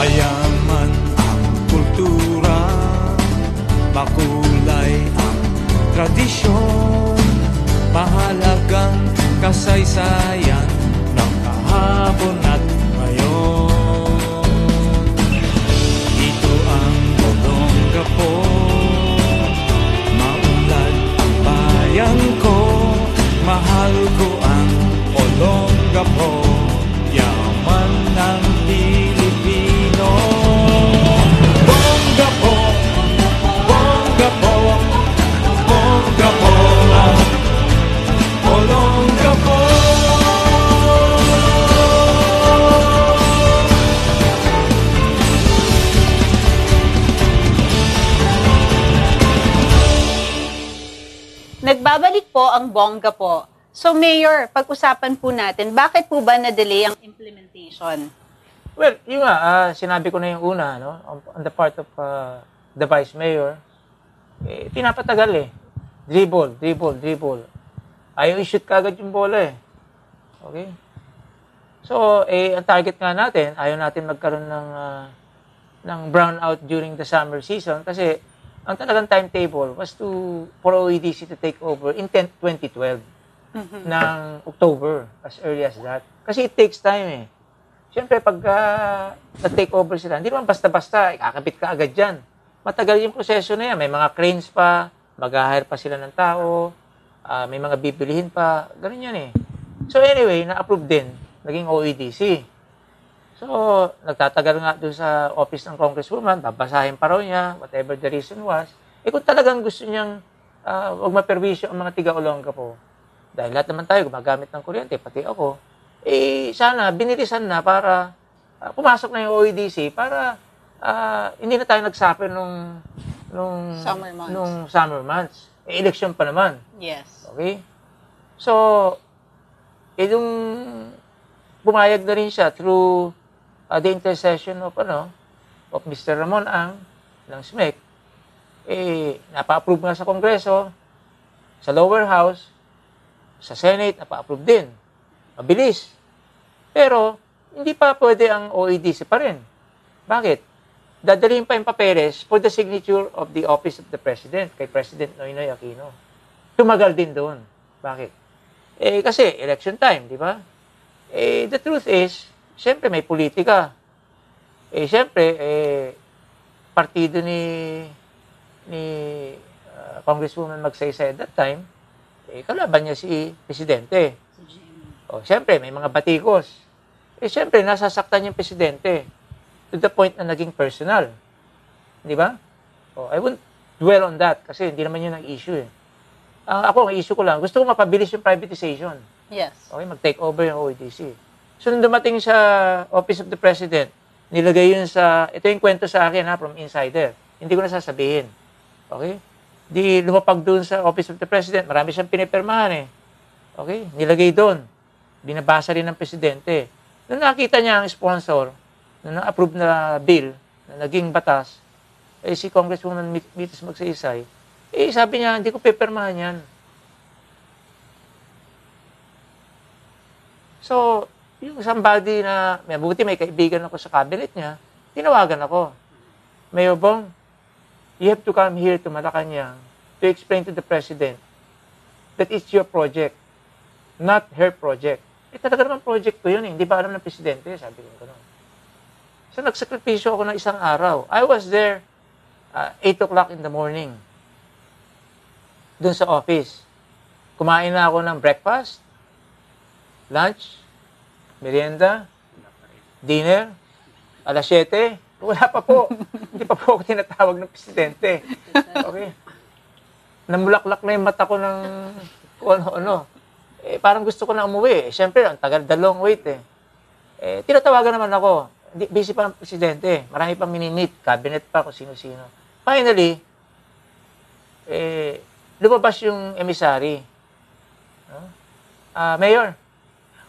Mayaman ang kultura, makulay ang tradisyon, mahalagang kasaysayan ng kahapon at ngayon. Ito ang Olongapo, maunlad ang bayan ko, mahal ko ang Olongapo, yaman ng Pilipino. Bongga po, bongga po, bongga po ang Olongapo. Nagbabalik po ang bongga po. So, Mayor, pag-usapan po natin, bakit po ba na-delay ang implementation? Well, yun nga, sinabi ko na yung una, no? On the part of the Vice Mayor, pinapatagal Dribble. Ayaw i-shoot kagad yung bola Okay? So, ang target nga natin, ayaw natin magkaroon ng brownout during the summer season kasi ang talagang timetable was for OEDC to take over in 2012 ng October, as early as that. Kasi it takes time Siyempre, pag nag-take over sila, hindi naman basta-basta, ikakabit ka agad dyan. Matagal yung proseso na yan. May mga cranes pa, mag-hire pa sila ng tao, may mga bibilihin pa, ganun yan So anyway, na-approve din, naging OEDC. So, nagtatagal nga doon sa office ng congresswoman, babasahin pa raw niya, whatever the reason was. Kung talagang gusto niyang huwag maperwisyo ang mga tiga-Olongapo, dahil lahat naman tayo gumagamit ng kuryente, pati ako, sana binilisan na para pumasok na yung OEDC para hindi na tayo nagsuffer nung summer months. Election pa naman. Yes. Okay? So, yung pumayag na rin siya through the intercession of Mr. Ramon Ang ng SMEC, napa-approve nga sa Kongreso, sa lower house, sa Senate, napa-approve din. Mabilis. Pero, hindi pa pwede ang OEDC pa rin. Bakit? Dadalhin pa yung papeles for the signature of the Office of the President, kay President Noynoy Aquino. Tumagal din doon. Bakit? Kasi election time, di ba? The truth is, siyempre may politika. Siyempre, partido ni Congresswoman Magsaysay at that time, kalaban niya si Presidente. Siyempre, may mga batikos. Siyempre, nasasaktan yung Presidente to the point na naging personal. Di ba? I won't dwell on that kasi hindi naman yun ang issue Ako, ang issue ko lang, gusto ko mapabilis yung privatization. Yes. Okay, mag-take over yung OEDC. So, nung dumating sa Office of the President, nilagay yun ito yung kwento sa akin from insider. Hindi ko na sasabihin. Okay? Di lumapag doon sa Office of the President, marami siyang pinipirmahan Okay? Nilagay doon. Binabasa rin ng Presidente. Nung nakita niya ang sponsor, nung na-approve na bill, na naging batas, si Congresswoman Mitis Magsaysay, sabi niya, hindi ko pipirmahan yan. So, yung somebody na, mabuti may kaibigan ako sa cabinet niya, tinawagan ako. Mayor Bong, you have to come here to Malacanang to explain to the President that it's your project, not her project. Talaga naman project ko yun Hindi ba alam ng Presidente? Sabi ko gano'n. So, nagsakripisyo ako ng isang araw. I was there 8 o'clock in the morning. Doon sa office. Kumain na ako ng breakfast, lunch, merienda, dinner, alas 7. Wala pa po. Hindi pa po ako tinatawag ng Presidente. Okay? Namulaklak na yung mata ko ng ano-ano. Parang gusto ko na umuwi. Siyempre, ang tagal, the long wait tinatawagan naman ako. Busy pa ang Presidente. Marami pang minimit. Cabinet pa kung sino-sino. Finally, lumabas yung emissary. Mayor,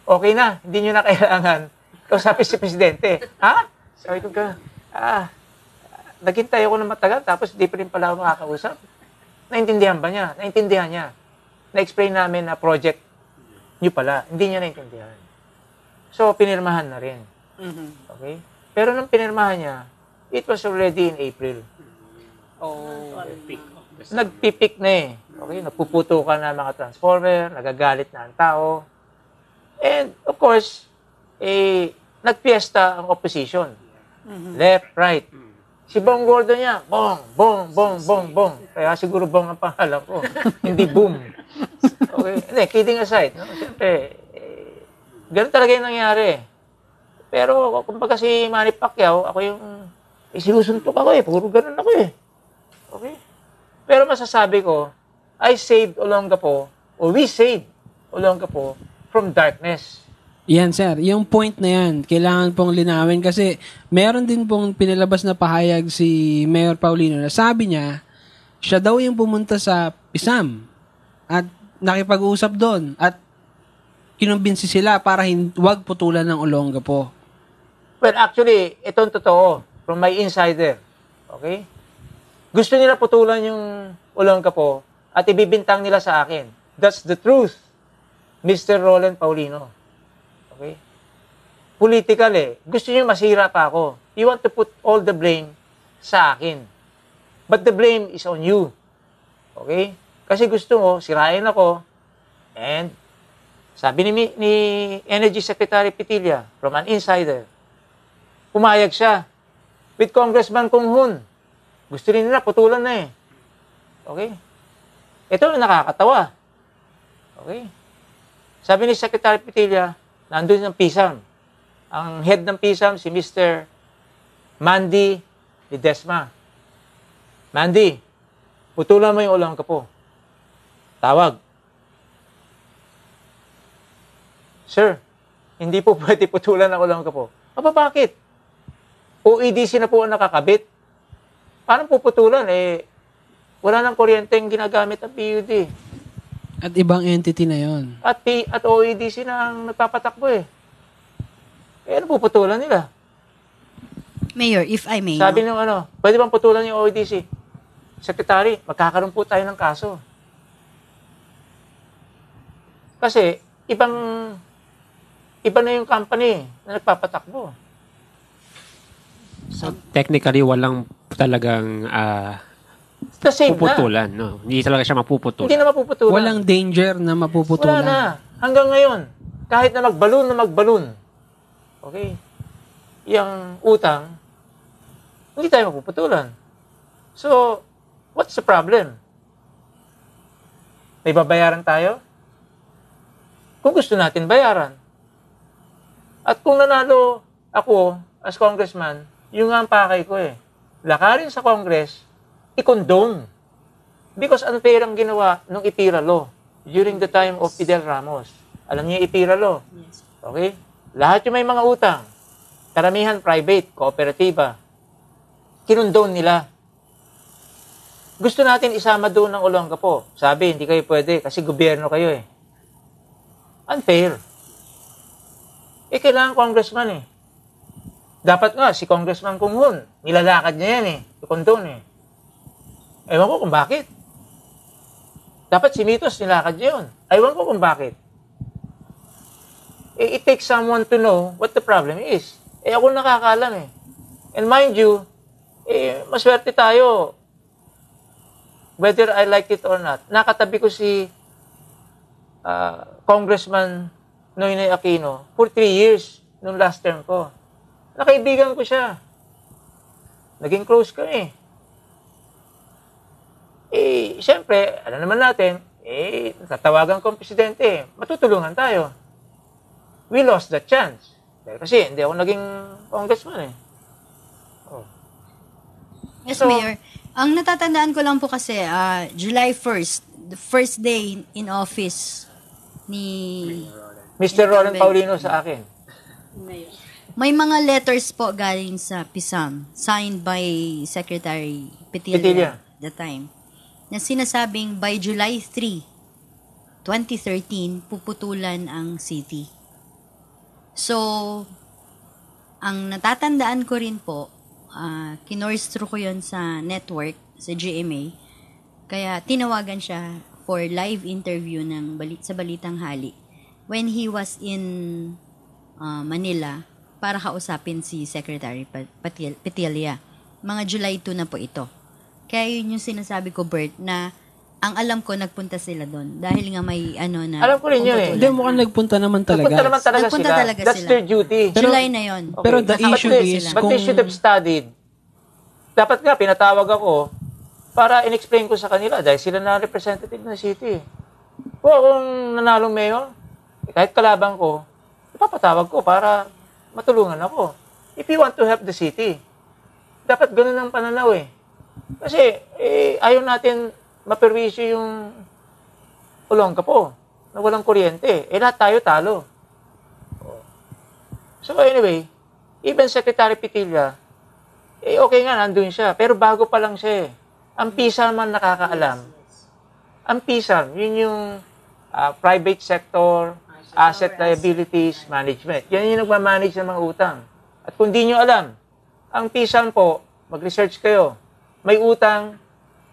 okay na. Hindi nyo na kailangan kausapin si Presidente. Ha? Sabi ko naghintay ako ng matagal tapos di pa rin pala ako makakausap. Naintindihan ba niya? Naintindihan niya. Na-explain namin na project nyo pala. Hindi niya naintindihan. So, pinirmahan na rin. Okay? Pero nung pinirmahan niya, it was already in April. Oh. Nagpipik na eh. Okay, napuputukan na mga transformer, nagagalit na ang tao. And of course, nagpiesta ang opposition. Left, right. Si Bong Gordon niya, bong, bong, bong, bong, bong. Kaya siguro bong ang pangalan ko. Hindi boom. Okay, hindi, kidding aside. No? Siyempre, ganun talaga yung nangyari. Pero kumbaga si Manny Pacquiao, ako yung sinusuntok ako eh. Puro ganun ako eh. Okay? Pero masasabi ko, I saved Olongapo, or we saved Olongapo from darkness. Yan, sir. Yung point na yan, kailangan pong linawin kasi meron din pong pinalabas na pahayag si Mayor Paulino na sabi niya, siya daw yung pumunta sa Pisam at nakipag-usap doon at kinumbinsi sila para wag putulan ng Olongapo. Well, actually, itong totoo from my insider. Okay? Gusto nila putulan yung Olongapo at ibibintang nila sa akin. That's the truth, Mr. Roland Paulino. Okay? Political eh. Gusto niyo masira pa ako. You want to put all the blame sa akin. But the blame is on you. Okay? Kasi gusto mo, sirain ako. And sabi ni Energy Secretary Petilla from an insider, pumayag siya with Congressman Kung Hun. Gusto rin nila, putulan na eh. Okay? Ito ang nakakatawa. Okay? Sabi ni Secretary Petilla, nandun ng PISAM. Ang head ng PISAM, si Mr. Mandy Ledesma. Mandy, putulan mo yung Olongapo. Tawag. Sir, hindi po pwede putulan ng Olongapo. Aba, bakit? OEDC na po ang nakakabit. Paano puputulan? Wala nang kuryenteng ginagamit ang PUD. At ibang entity na yon. At OEDC na ang nagpapatakbo eh. Ano puputulan nila? Mayor, if I may. Sabi nung pwede bang putulan yung OEDC? Secretary, magkakaroon po tayo ng kaso. Kasi, iba na yung company na nagpapatakbo. So, technically, walang talagang The same puputulan. No? Hindi talaga siya mapuputulan. Hindi na mapuputulan. Walang danger na mapuputulan. Wala na. Hanggang ngayon, kahit na magbalon. Okay? Yung utang, hindi tayo mapuputulan. So, what's the problem? May babayaran tayo? Kung gusto natin bayaran. At kung nanalo ako as congressman, yung nga ang pakay ko eh. Lakarin sa Congress, i-condone. Because unfair ang ginawa nung IPIRA law during the time of Fidel Ramos. Alam niyo yung IPIRA law? Okay? Lahat yung may mga utang, karamihan private, kooperatiba, kinondone nila. Gusto natin isama doon ng Olongapo. Sabi, hindi kayo pwede kasi gobyerno kayo eh. Unfair. Kailangan congressman eh. Dapat nga, si Congressman Kung Hun, nilalakad niya yan eh. I-condone eh. Ewan ko kung bakit. Dapat si Mitos nilakad niya yun. Ewan ko kung bakit. It takes someone to know what the problem is. Ako nakakaalam eh. And mind you, maswerte tayo. Whether I like it or not. Nakatabi ko si Congressman Noynoy Aquino for 3 years nung last term ko. Nakaibigan ko siya. Naging close kami. Siyempre, alam naman natin, tatawagan ko ang presidente. Matutulungan tayo. We lost that chance. Dahil kasi hindi ako naging congressman eh. Yes, Mayor. Ang natatandaan ko lang po kasi, July 1st, the first day in office ni Mr. Roland Paulino sa akin. may mga letters po galing sa PISAM, signed by Secretary Petilla at the time, na sinasabing by July 3, 2013, puputulan ang city. So, ang natatandaan ko rin po, kinorstro ko yun sa network, sa GMA, kaya tinawagan siya for live interview sa Balitang Hali when he was in Manila para kausapin si Secretary Petilla. Mga July 2 na po ito. Kaya yun yung sinasabi ko, Bert, na ang alam ko, nagpunta sila doon. Dahil nga may na... Alam ko rin yun eh. Hindi, mukhang nagpunta naman talaga. Nagpunta naman talaga Nagpunta sila. talaga That's sila. their duty. July na yun. Okay. Pero the issue is, But they should have studied. Dapat nga, pinatawag ako para in-explain ko sa kanila dahil sila na representative ng city. Kung akong nanalong mayor, kahit kalaban ko, ipapatawag ko para matulungan ako. If you want to help the city, dapat ganun ang pananaw eh. Kasi ayaw natin maperwisyo yung Olongapo na walang kuryente. Lahat tayo talo. So anyway, even Secretary Petilla, okay nga, nandun siya. Pero bago pa lang siya eh. Ang PISA man nakakaalam. Ang PISA, yun yung private sector, asset liabilities management. Yan yung nagmamanage ng mga utang. At kung di nyo alam, ang PISA po, mag-research kayo, may utang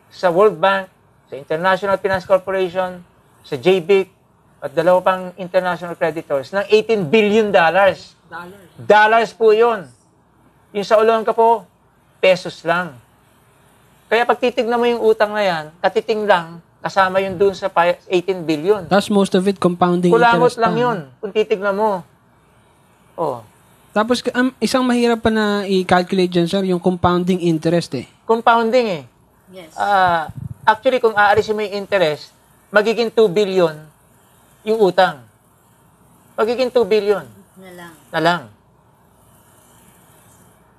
sa World Bank, sa International Finance Corporation, sa JBIC, at dalawa pang international creditors ng $18 billion. Dollars po yun. Yung sa Olongapo, pesos lang. Kaya pag titignan mo yung utang na yan, katiting lang, kasama yun dun sa 18 billion. Tapos most of it compounding Kulangot interest lang pa. yun, kung titignan mo. Oh. Tapos isang mahirap pa na i-calculate dyan, sir, yung compounding interest eh. Compounding eh. Yes. Actually, kung aalisin mo yung interest, magiging 2 billion yung utang. Magiging 2 billion na lang.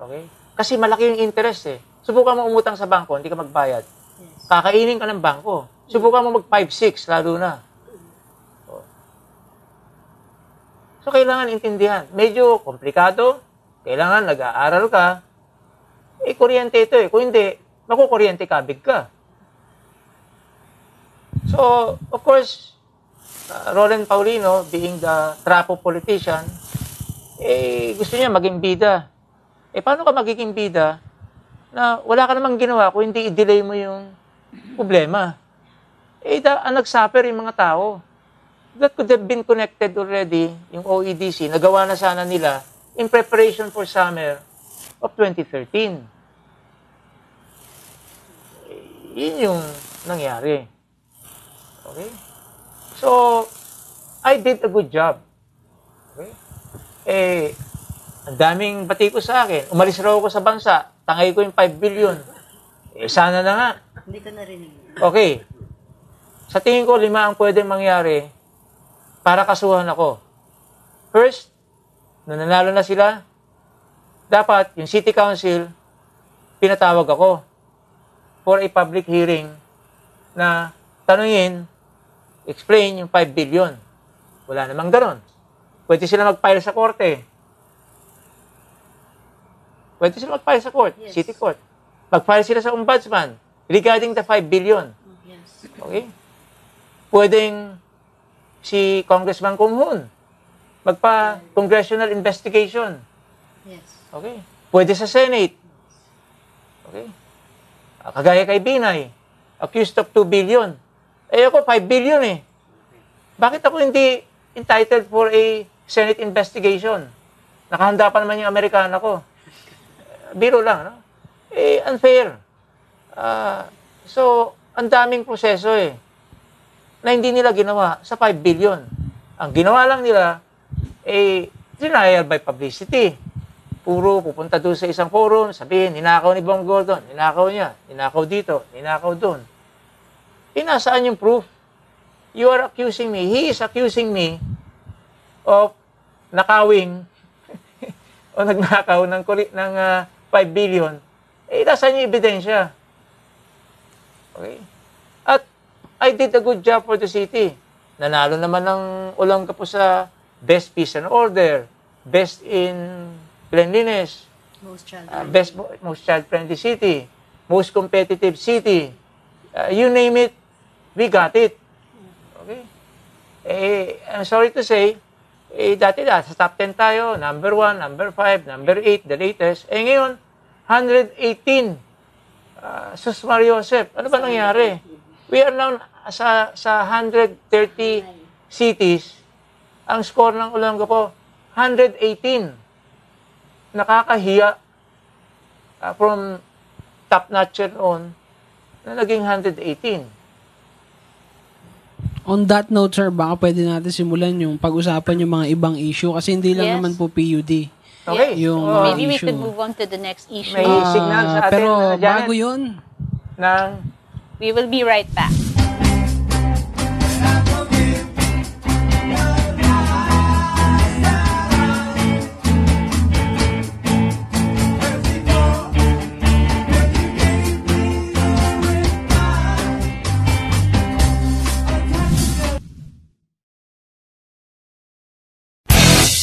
Okay? Kasi malaki yung interest eh. Subukan mo umutang sa bangko, hindi ka magbayad. Yes. Kakainin ka ng bangko. Subukan mo mag 5-6, lalo na. So, kailangan intindihan. Medyo komplikado. Kailangan nag-aaral ka. Kuryente ito eh. Kung hindi, makukuryente kabig ka. So, of course, Roland Paulino, being the trapo politician, gusto niya maging bida. Paano ka magiging bida na wala ka namang ginawa kung hindi i-delay mo yung problema? Ang nag-suffer yung mga tao. That could have been connected already, yung OEDC, nagawa na sana nila in preparation for summer of 2013. Yun yung nangyari. Okay? So, I did a good job. Okay? Ang daming batiko sa akin. Umalis raw ako sa bansa. Tangay ko yung 5 billion. Sana na nga. Hindi ko narinig. Okay. Sa tingin ko, 5 ang pwedeng mangyari para kasuhan ako. First, nung nanalo na sila, dapat yung City Council, pinatawag ako for a public hearing na tanungin, explain yung 5 billion. Wala namang ganon. Pwede sila mag-file sa korte. Pwede sila mag-file sa court, Yes. city court. Mag-file sila sa ombudsman regarding the 5 billion. Yes. Okay? Pwedeng si Congressman Kumhun magpa-congressional investigation. Yes. Okay? Pwede sa Senate. Okay? Kagaya kay Binay, accused of 2 billion. Ako, 5 billion eh. Bakit ako hindi entitled for a Senate investigation? Nakahanda pa naman yung Amerikana ko. Biro lang, no? Unfair. So, ang daming proseso eh, na hindi nila ginawa sa 5 billion. Ang ginawa lang nila, denial by publicity. Puro pupunta doon sa isang forum, sabihin, ninakaw ni Bong Gordon, ninakaw niya, ninakaw dito, ninakaw doon. Nasaan yung proof? You are accusing me, he is accusing me of nakawing o nagnakaw ng 5 billion. Nasaan yung ebidensya? Okay? At I did a good job for the city. Nanalo naman ng Olongapo sa Best Peace and Order, Best in Cleanliness, most child-friendly city, most competitive city. You name it, we got it. Okay? I'm sorry to say, dati sa top 10 tayo, number 1, number 5, number 8, the latest. Ngayon, 118. Sus Mario Joseph, ano ba nangyari? We are now sa 130 cities, ang score ng Olongapo, 118. nakakahiya from top-notcher noon na naging 118. On that note, sir, baka pwede natin simulan yung pag-usapan yung mga ibang issue kasi hindi lang Yes. naman po PUD. Okay. Yung So, Maybe we issue. could move on to the next issue. May signal sa atin, Pero Janet, bago yun, ng We will be right back.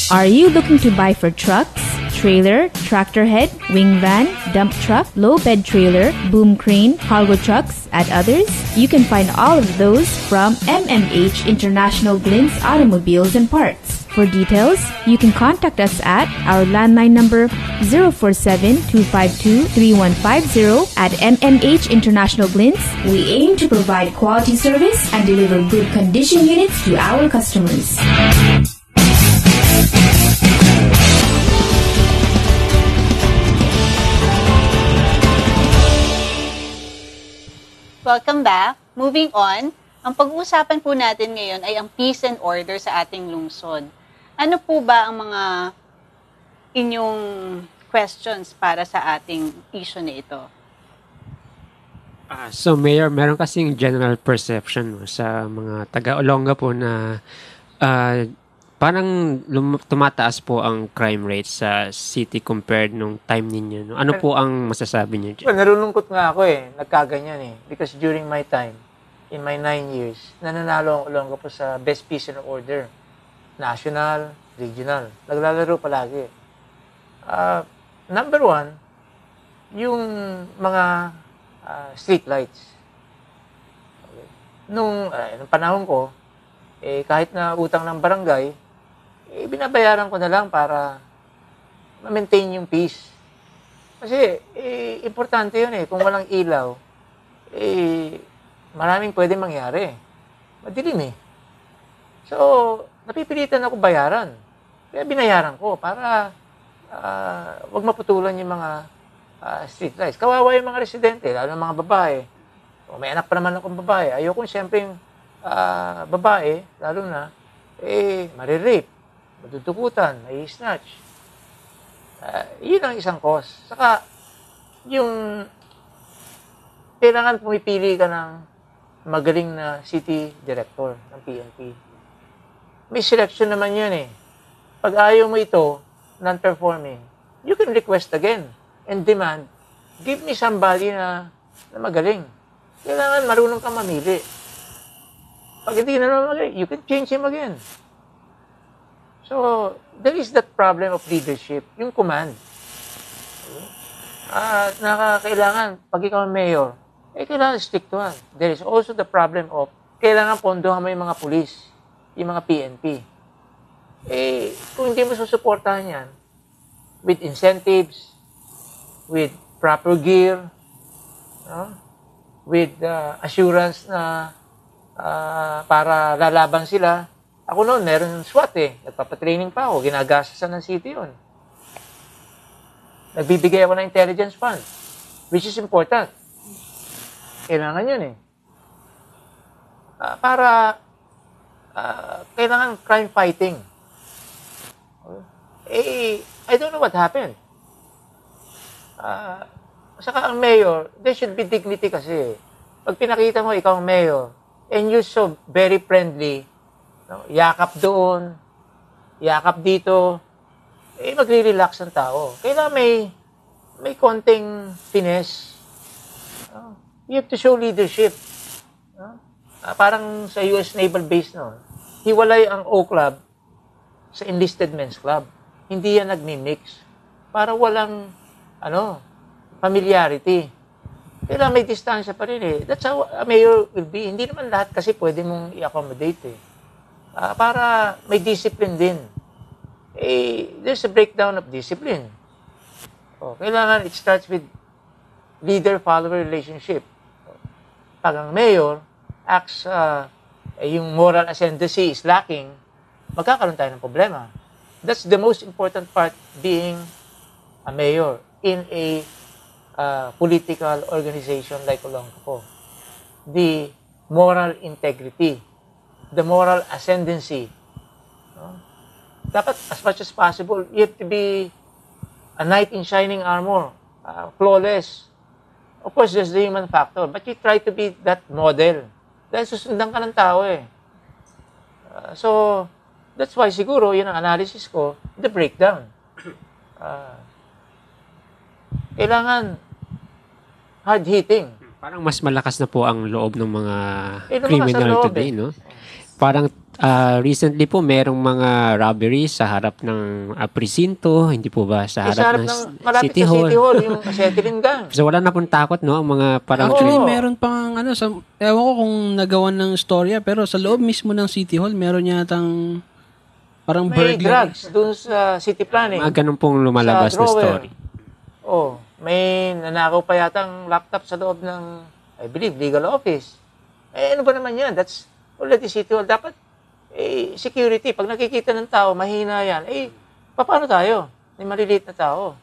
Are you looking to buy for trucks, trailer, tractor head, wing van, dump truck, low bed trailer, boom crane, cargo trucks, and others? You can find all of those from MMH International Glints Automobiles and Parts. For details, you can contact us at our landline number 047-252-3150 at MMH International Glints. We aim to provide quality service and deliver good condition units to our customers. Welcome back. Moving on, ang pag-uusapan po natin ngayon ay ang peace and order sa ating lungsod. Ano po ba ang mga inyong questions para sa ating issue na ito? So, Mayor, meron kasing general perception no, sa mga taga-Olongapo na parang tumataas po ang crime rate sa city compared nung time ninyo. No? Ano po ang masasabi niyo dyan? Well, nalulungkot nga ako nagkaganyan because during my time, in my 9 years, nananalo ang Olongapo sa best peace and order. National, regional. Naglalaro palagi. Number one, yung mga street lights. Okay. Nung panahon ko, kahit na utang ng barangay, binabayaran ko na lang para ma-maintain yung peace. Kasi, importante yun Kung walang ilaw, maraming pwede mangyari. Madilim So, napipilitan ako bayaran. Kaya binayaran ko para wag maputulan yung mga street lights. Kawawa yung mga residente, lalo ng mga babae. O, may anak pa naman akong babae. Ayoko siyempre yung babae, lalo na, marirape, madudukutan, may snatch. Yun ang isang cause. Saka, yung kailangan pumipili ka ng magaling na city director ng PNP. May selection naman yun Pag ayaw mo ito, non-performing, you can request again and demand, give me somebody na magaling. Kailangan marunong ka mamili. Pag hindi na magaling, you can change him again. So, there is that problem of leadership, yung command. Nakakailangan, pag ikaw ang mayor, kailangan strictuhan. There is also the problem of, kailangan pondohan mo yung mga pulis, yung mga PNP. Kung hindi mo susuportahan yan, with incentives, with proper gear, with assurance na para lalaban sila. Ako noon, meron SWAT Nagpapatraining pa ako. Ginagasasan ng city yun. Nagbibigay ako ng intelligence fund, which is important. Kailangan yun para kailangan crime fighting. I don't know what happened. Saka ang mayor, there should be dignity kasi. Pag pinakita mo ikaw ang mayor, and you're so very friendly, yakap doon, yakap dito, magre-relax ang tao. Kailangan may konting finesse. You have to show leadership. Parang sa US Naval Base, hiwalay ang O Club sa Enlisted Men's Club. Hindi yan nagmi-mix. Para walang, familiarity. Kailangan may distansya pa rin That's how a mayor will be. Hindi naman lahat kasi pwede mong i-accommodate para may discipline din. There's a breakdown of discipline. Kailangan it starts with leader-follower relationship. Pag ang mayor acts, yung moral ascendancy is lacking, magkakaroon tayo ng problema. That's the most important part, being a mayor in a political organization like Olongapo. The moral integrity, the moral ascendancy. No? Dapat, as much as possible, you have to be a knight in shining armor, flawless. Of course, there's the human factor, but you try to be that model. Dahil susundan ka ng tao eh. So, that's why siguro, yun ang analysis ko, the breakdown. Kailangan hard-hitting. Parang mas malakas na po ang loob ng mga Lumakas ang criminal loob today, no? Parang recently po merong mga robberies sa harap ng presinto, hindi po ba sa harap ng malapit City sa Hall. City Hall, yung settling gang. So wala na pong takot, no? Ang mga parang Actually, meron pang sa ewan ko kung nagawan ng storya, pero sa loob mismo ng City Hall, meron yatang parang May burglary. drugs doon sa city planning. mga ganun pong lumalabas Sa na drawer. story. Oh, may nanakaw pa yatang laptop sa loob ng, I believe, legal office. Ano ba naman yan? That's already City Hall. Dapat, security. Pag nakikita ng tao, mahina yan. Paano tayo? May maliliit na tao.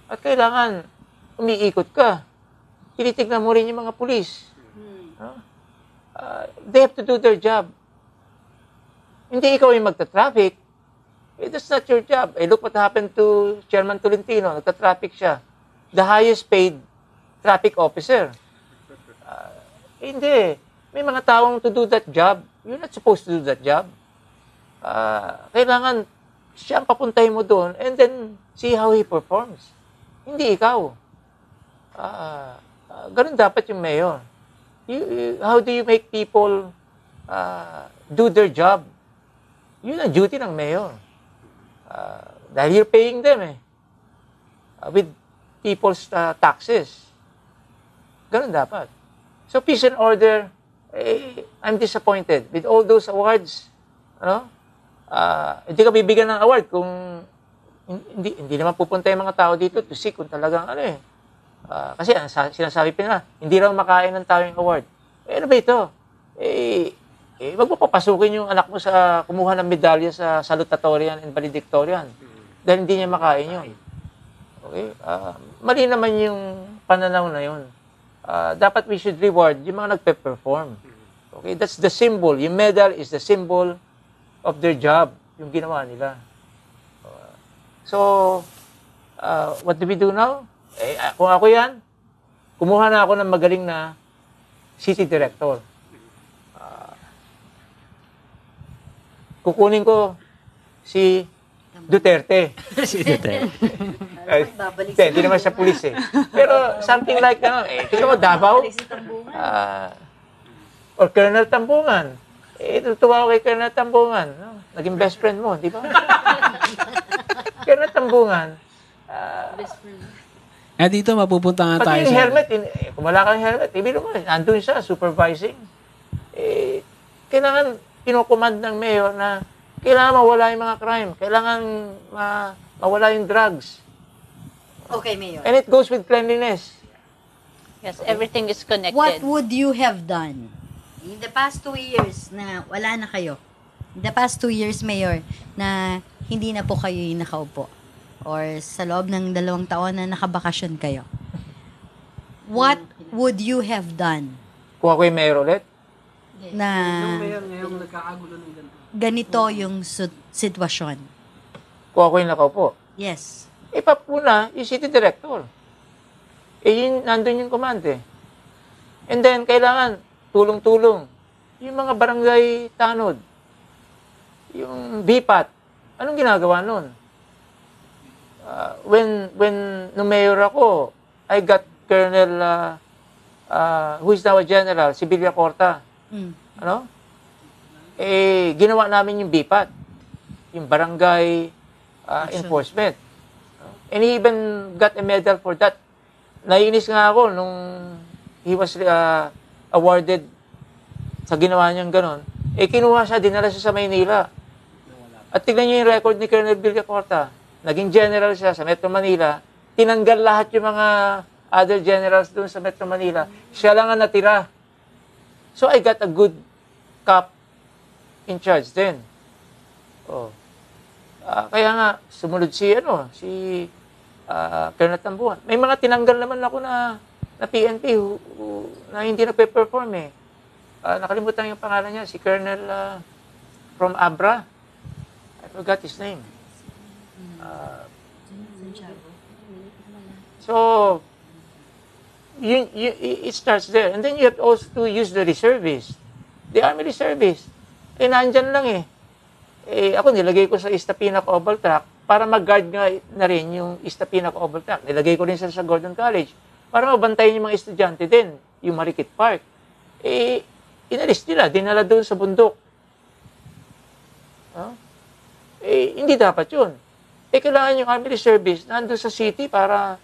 At kailangan, umiikot ka. Tinitignan mo rin yung mga pulis. No? They have to do their job. Hindi ikaw yung magta-traffic. That's not your job. Look what happened to Chairman Tolentino. Nagta-traffic siya. The highest paid traffic officer. Hindi. May mga taong to do that job. You're not supposed to do that job. Kailangan siya ang papuntahin mo doon and then see how he performs. Hindi ikaw. Ganun dapat yung mayor. How do you make people do their job? Yun ang duty ng mayor. Dahil you're paying them with people's taxes. Ganun dapat. So peace and order, I'm disappointed with all those awards. Ano? Hindi ka bibigyan ng award kung hindi naman pupunta yung mga tao dito to see kung talagang kasi sinasabi pa na, hindi raw makain ng tao yung award. Ano ba ito? Wag mo papasukin yung anak mo sa kumuha ng medalya sa salutatorian and valedictorian dahil hindi niya makain yun. Okay? Mali naman yung pananaw na yun. Dapat we should reward yung mga nagpe-perform. Okay? That's the symbol. Yung medal is the symbol of their job, yung ginawa nila. So, what do we do now? Kung ako yan, kumuha na ako ng magaling na city director. Kukunin ko si Duterte. Hindi naman siya pulis Pero something like, tingnan mo, Davao. Or Colonel Tambungan. Tutuwa ko kay Colonel Tambungan. No? Naging best friend mo, di ba? Colonel Tambungan. Dito mapupunta nga tayo pati yung helmet, kung wala kang helmet, ibig mo, andun siya, supervising. Kailangan kinocommand ng mayor na kailangan mawala yung mga crime. Kailangan mawala yung drugs. Okay, Mayor. And it goes with cleanliness. Yes, everything is connected. What would you have done in the past 2 years na wala na kayo? In the past 2 years, Mayor, na hindi na po kayo yung nakaupo? Or sa loob ng 2 taon na nakabakasyon kayo? What would you have done? Kuha ko yung mayor ulit. Na ganito yung sitwasyon. Kuha ko yung nakaupo. Yes. Ipapuna yung city director. Nandun yung command And then, kailangan tulong-tulong. Yung mga barangay tanod. Yung BPAT. Anong ginagawa nun? Nung mayor ako, I got Colonel, who is now a general, si Villacorta. Ano? Ginawa namin yung BPAT. Yung barangay enforcement. And he even got a medal for that. Naiinis nga ako nung he was awarded sa ginawa niyang ganon. Kinuha siya, dinala siya sa Maynila. At tignan niyo yung record ni Colonel Villacorta. Naging general siya sa Metro Manila. Tinanggal lahat yung mga other generals doon sa Metro Manila. Siya lang ang natira. So I got a good cop in charge then. Kaya nga, sumunod si Colonel Tambuhan. May mga tinanggal naman ako na PNP na hindi nagpe-perform eh. Nakalimutan yung pangalan niya, si Colonel from Abra. I forgot his name. So, it starts there. And then you have also to use the reservists. The Army Reservists. Nandyan lang eh. Ako nilagay ko sa Istapinac Oval Track para mag-guard nga na rin yung Istapinac Oval Track. Nilagay ko rin sa Gordon College para mabantayan yung mga estudyante din, yung Marikit Park. Inalis nila, dinala doon sa bundok. Hindi dapat yun. Kailangan yung Army Reservists nandun sa city para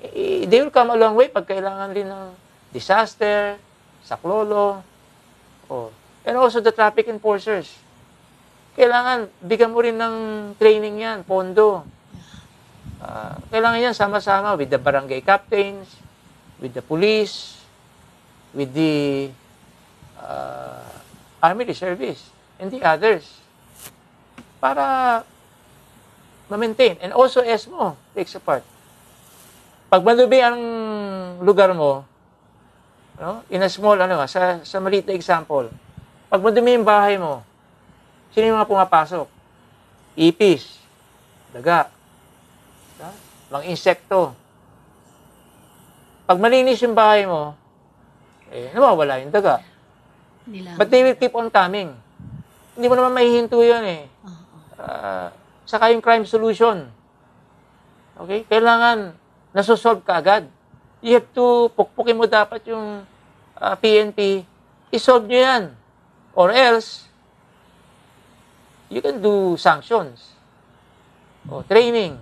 they will come a long way pag kailangan rin ng disaster, saklolo, and also the traffic enforcers. Kailangan, bigyan mo rin ng training yan, pondo. Kailangan yan sama-sama with the barangay captains, with the police, with the Army Reservists, and the others. Para ma-maintain. And also ESMO takes a part. Pag malubi ang lugar mo, in a small, sa maliit na example, pag madumi yung bahay mo, sino yung mga pumapasok? Ipis, daga, mga insekto. Pag malinis yung bahay mo, nawawala yung daga. But they will keep on coming. Hindi mo naman mahihinto yun eh. Saka yung crime solution. Okay? Kailangan nasosolve ka agad. You have to, pukpukin mo dapat yung PNP, isolve nyo yan. Or else, you can do sanctions. Training.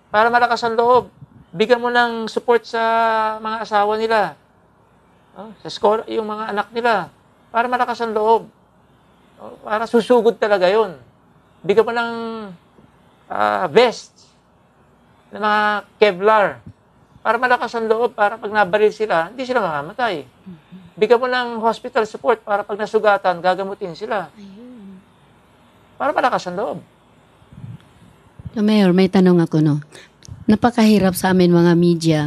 Para malakas ang loob. Bigyan mo ng support sa mga asawa nila. Sa school, yung mga anak nila. Para malakas ang loob. Para susugod talaga yun. Bigyan mo ng vest na mga Kevlar. Para malakas ang loob, para pag nabaril sila, hindi sila mamamatay. Bigyan mo ng hospital support para pag nasugatan, gagamutin sila. Para malakas ang loob. Mayor, may tanong ako, no? Napakahirap sa amin mga media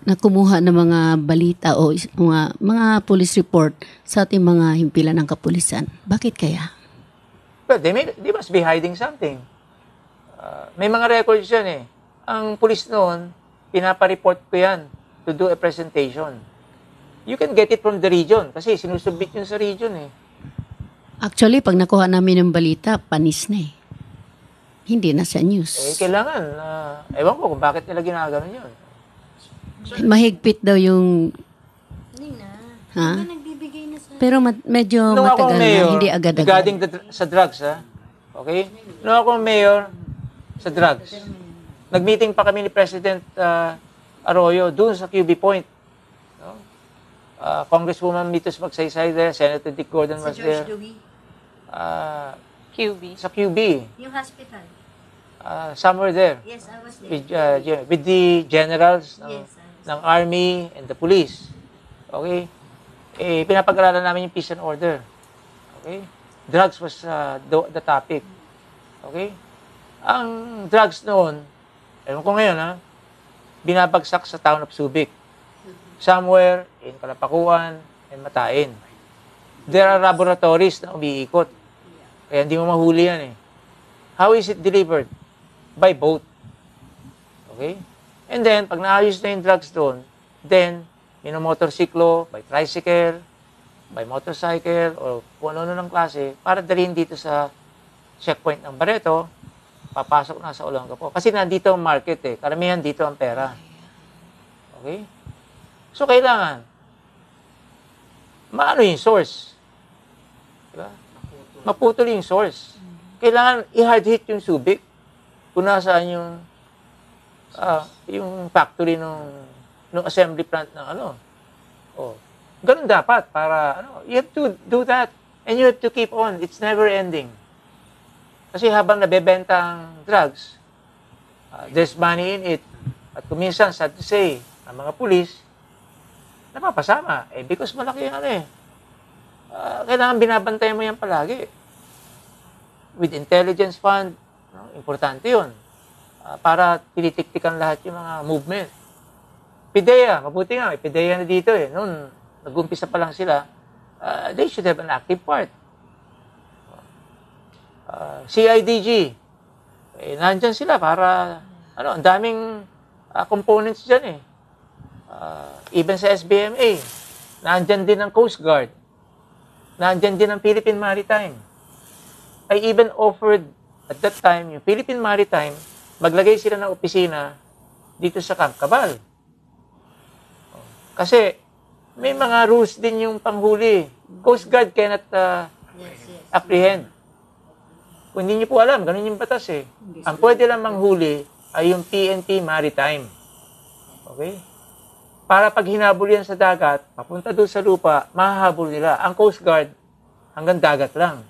na kumuha ng mga balita o mga police report sa ating mga himpilan ng kapulisan. Bakit kaya? Well, they must be hiding something. May mga records yan eh. Ang police noon, pinapareport ko yan to do a presentation. You can get it from the region kasi sinusubmit yun sa region eh. Actually, pag nakuha namin ng balita, panis na eh. Hindi na sa news. Kailangan. Ewan ko kung bakit nila ginagawa yun. Mahigpit daw yung... Ha? Pero medyo matagal na, hindi agad-agad. Regarding sa drugs, ha? Okay? Nung ako mayor sa drugs, nag-meeting pa kami ni President Arroyo doon sa QB Point. Congresswoman Mitos Magsaysay there, Senator Dick Gordon was there. QB. Sa QB. Yung hospital. Somewhere there. Yes, I was there. With the generals ng Army and the police. Okay? Pinapag-aralan namin yung peace and order. Okay? Drugs was the topic. Okay? Ang drugs noon, ewan ko ngayon binabagsak sa town of Subic. Somewhere in Kalapakuan and Matain. There are laboratories na umiikot. Kaya hindi mo mahuli yan eh. How is it delivered? By boat. Okay? And then, pag naayos na yung drugs doon, then, motorsiklo, by tricycle, by motorcycle, or kung ano ng klase, para dalhin dito sa checkpoint ng Barreto, papasok na sa Olongapo. Kasi nandito ang market eh. Karamihan dito ang pera. Okay? So, kailangan, maano yung source? Diba? Maputol yung source. Kailangan i-hard hit yung Subic kung nasaan yung factory ng assembly plant ng ganun dapat para you have to do that and you have to keep on. It's never ending. Kasi habang nabebenta ang drugs, there's money in it. At kuminsan, sad to say, ang mga pulis, napapasama. Because malaki yung kailangan binabantayan mo yan palagi. With intelligence fund, No? Importante yun. Para tinitiktikan lahat yung mga movement. PIDEA, mabuti nga, may PIDEA na dito eh. Noon, nag-umpisa pa lang sila, they should have an active part. CIDG, nandyan sila para, ang daming components dyan eh. Even sa SBMA, nandyan din ang Coast Guard, nandyan din ang Philippine Maritime. I even offered at that time, yung Philippine Maritime, maglagay sila ng opisina dito sa Camp Cabal. Kasi may mga rules din yung panghuli. Coast Guard cannot apprehend. Kung hindi niyo po alam, ganun yung batas eh. Ang pwede lang manghuli ay yung PNP Maritime. Okay? Para pag hinabol yan sa dagat, papunta doon sa lupa, mahahabol nila. Ang Coast Guard, hanggang dagat lang.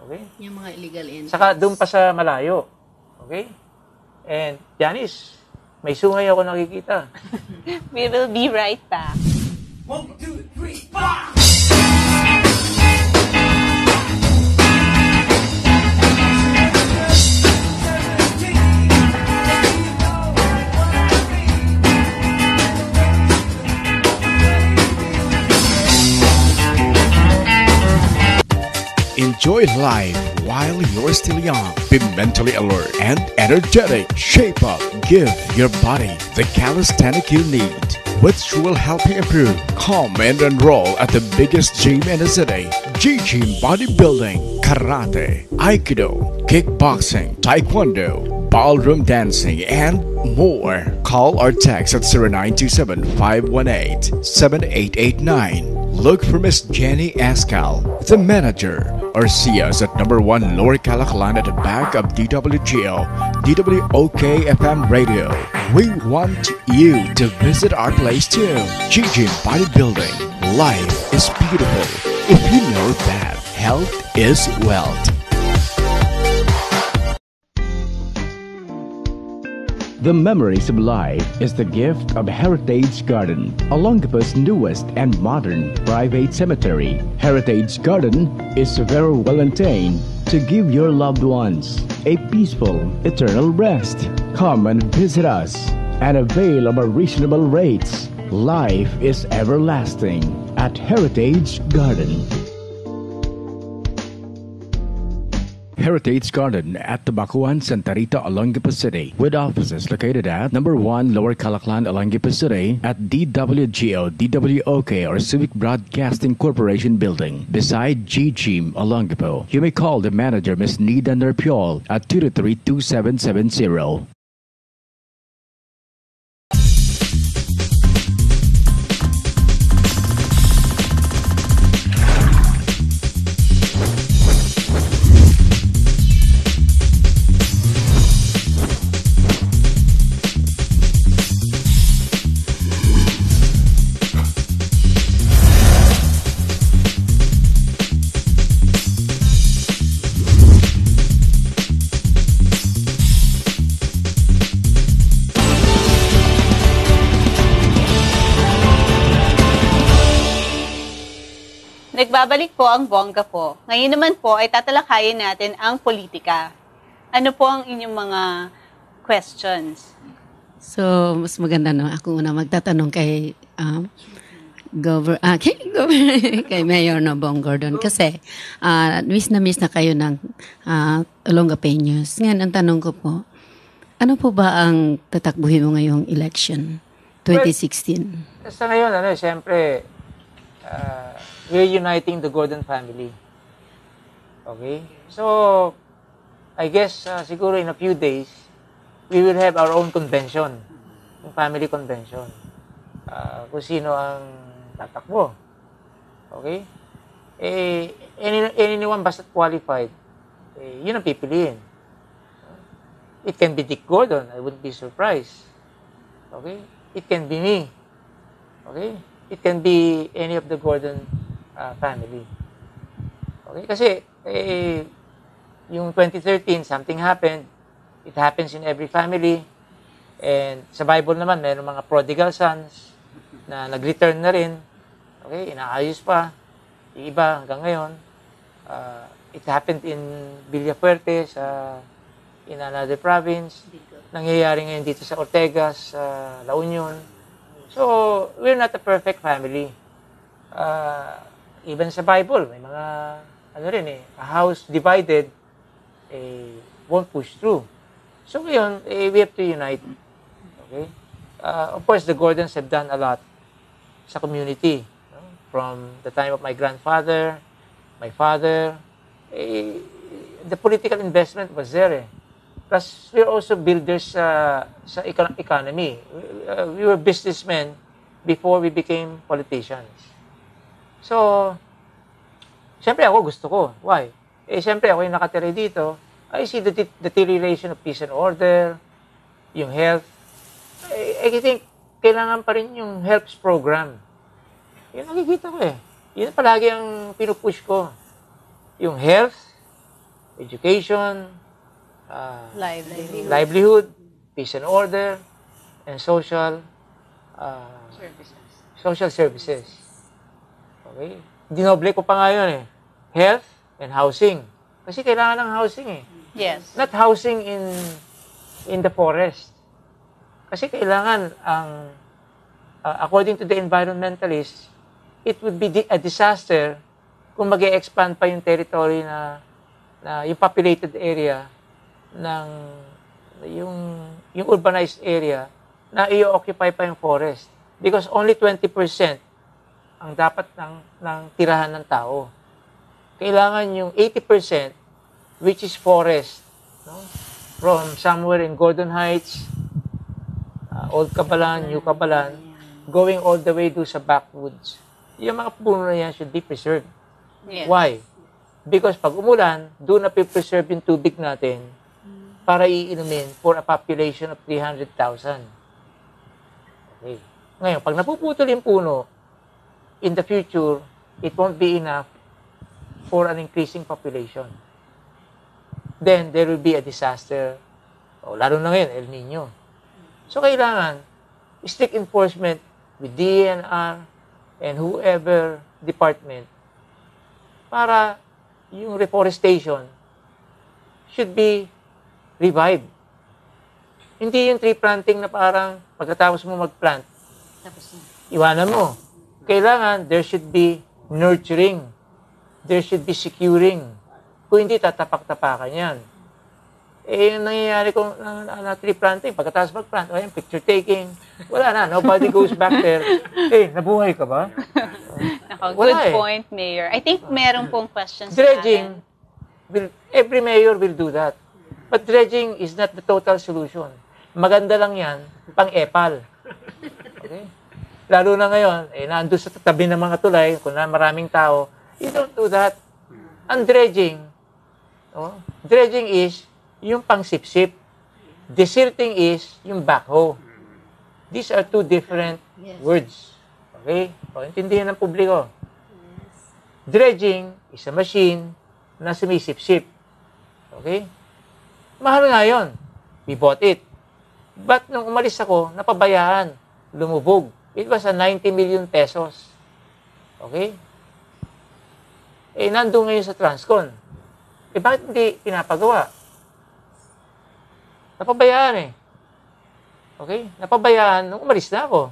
Okay? Yung mga illegal entrance. Saka doon pa sa malayo. Okay? And, Janice, may sungay ako nakikita. We will be right back. 1, 2, 3, 4. Enjoy life while you're still young. Be mentally alert and energetic. Shape up. Give your body the calisthenic you need, which will help you improve. Come and enroll at the biggest gym in the city. G-Gym Bodybuilding, Karate, Aikido, Kickboxing, Taekwondo, Ballroom Dancing, and more. Call or text at 0927-518-7889. Look for Miss Jenny Ascal, the manager, or see us at number 1 Lower Calaclan at the back of DWGO, DWOK FM Radio. We want you to visit our place too. G-Gym Bodybuilding. Life is beautiful if you know that health is wealth. The memories of life is the gift of Heritage Garden, Olongapo's newest and modern private cemetery. Heritage Garden is very well maintained to give your loved ones a peaceful, eternal rest. Come and visit us and avail of our reasonable rates. Life is everlasting at Heritage Garden. Heritage Garden at Tabacuan, Santa Rita, Olongapo City, with offices located at number 1 Lower Calaclan, Olongapo City, at DWGO, DWOK, or Civic Broadcasting Corporation Building, beside G-Gym, Olongapo. You may call the manager, Ms. Nida Nerpiol, at 223-2770. Nagbabalik po ang bongga po. Ngayon naman po ay tatalakayin natin ang politika. Ano po ang inyong mga questions? So, mas maganda ako na magtatanong kay kay Mayor Bong Gordon kasi miss na kayo ng Olongapeños. Ngayon, ang tanong ko po, ano po ba ang tatakbuhin mo ngayong election 2016? Sa ngayon, siyempre, we're uniting the Gordon family. Okay? So, I guess, siguro in a few days, we will have our own convention. Yung family convention. Kung sino ang tatakbo. Okay? Anyone basta qualified, yun ang pipiliin. It can be Dick Gordon. I wouldn't be surprised. Okay? It can be me. Okay? It can be any of the Gordon family. Okay? Kasi, yung 2013, something happened. It happens in every family. And sa Bible naman, mayroong mga prodigal sons na nag-return na rin. Okay? Inaayos pa. Yung iba hanggang ngayon. It happened in Villafuerte, in another province. Nangyayari ngayon dito sa Ortegas, sa La Union. So, we're not a perfect family. Even sa Bible, may mga, a house divided, won't push through. So, ngayon, we have to unite. Okay? Of course, the Gordons have done a lot sa community. No? From the time of my grandfather, my father, the political investment was there. Plus, we're also builders sa economy. We were businessmen before we became politicians. So, siyempre ako gusto ko. Why? Siyempre ako yung nakatira dito. I see the deterioration of peace and order, yung health. I think kailangan pa rin yung HELPS program. Yun nakikita ko Yun palagi ang pinupush ko. Yung health, education, livelihood, peace and order, and social services. Okay? Dinoble ko pa nga yun Health and housing. Kasi kailangan ng housing Yes. Not housing in the forest. Kasi kailangan according to the environmentalists, it would be a disaster kung mag-e-expand pa yung territory na yung populated area ng yung urbanized area na i-occupy pa yung forest. Because only 20% ang dapat ng tirahan ng tao. Kailangan yung 80%, which is forest, no? From somewhere in Gordon Heights, Old Cabalan, New Cabalan, going all the way to sa backwoods. Yung mga puno na yan should be preserved. Yes. Why? Because pag umulan, doon na preserve yung tubig natin para iinumin for a population of 300,000. Okay. Ngayon, pag napuputol yung puno, in the future, it won't be enough for an increasing population. Then, there will be a disaster. Lalo na ngayon, El Nino. So, kailangan strict enforcement with DNR and whoever department para yung reforestation should be revived. Hindi yung tree planting na parang pagkatapos mo mag-plant, iwanan mo. Kailangan there should be nurturing. There should be securing. Kung hindi, tatapak-tapakan yan. Yung nangyayari kung na tree planting, pagkatapos mag-plant, picture taking, wala na, nobody goes back there. Nabuhay ka ba? Good point, Mayor. I think meron pong questions. Dredging, every mayor will do that. But dredging is not the total solution. Maganda lang yan, pang-epal. Okay? Lalo na ngayon, nandun sa tabi ng mga tulay, kung na maraming tao, you don't do that. Ang dredging is yung pang-sip-sip. Desilting is yung backhoe. These are two different words. Okay? Intindihan ng publiko. Dredging is a machine na sumisip-sip. Okay? Mahal nga yun. We bought it. But nung umalis ako, napabayaan. Lumubog. It was 90 million pesos. Okay? Nandun ngayon sa Transcon. Bakit hindi pinapagawa? Napabayaan Okay? Napabayaan nung umalis na ako.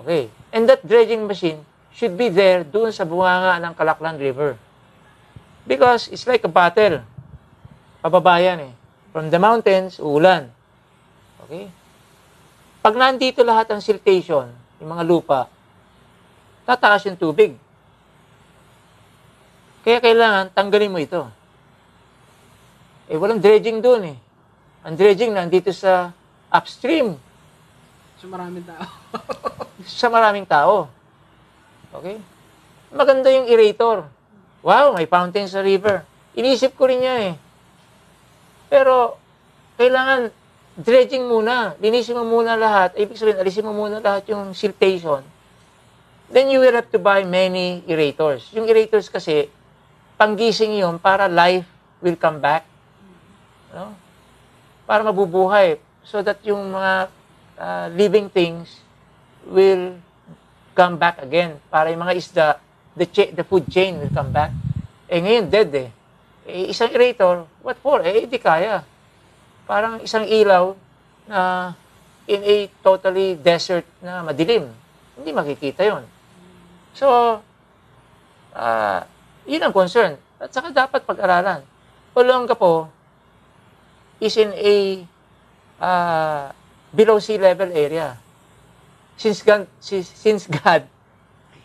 Okay. And that dredging machine should be there doon sa bunganga ng Calaklan River. Because it's like a battle. Pababayan From the mountains, uulan. Okay? Pag nandito lahat ang siltation, yung mga lupa, tataas yung tubig. Kaya kailangan tanggalin mo ito. Walang dredging doon Ang dredging nandito sa upstream. Sa maraming tao. Sa maraming tao. Okay? Maganda yung aerator. Wow, may fountain sa river. Inisip ko rin yan Pero, kailangan dredging muna. Linisin mo muna lahat. Ibig sabihin, alisin mo muna lahat yung siltation. Then you will have to buy many aerators. Yung aerators kasi, panggising yun para life will come back. Para mabubuhay. So that yung mga living things will come back again. Para yung mga isda, the food chain will come back. Ngayon dead Isang aerator, what for? Di kaya. Parang isang ilaw na in a totally desert na madilim. Hindi makikita yon. So, yun ang concern. At saka dapat pag-aralan. Olongapo is in a below sea level area. Since God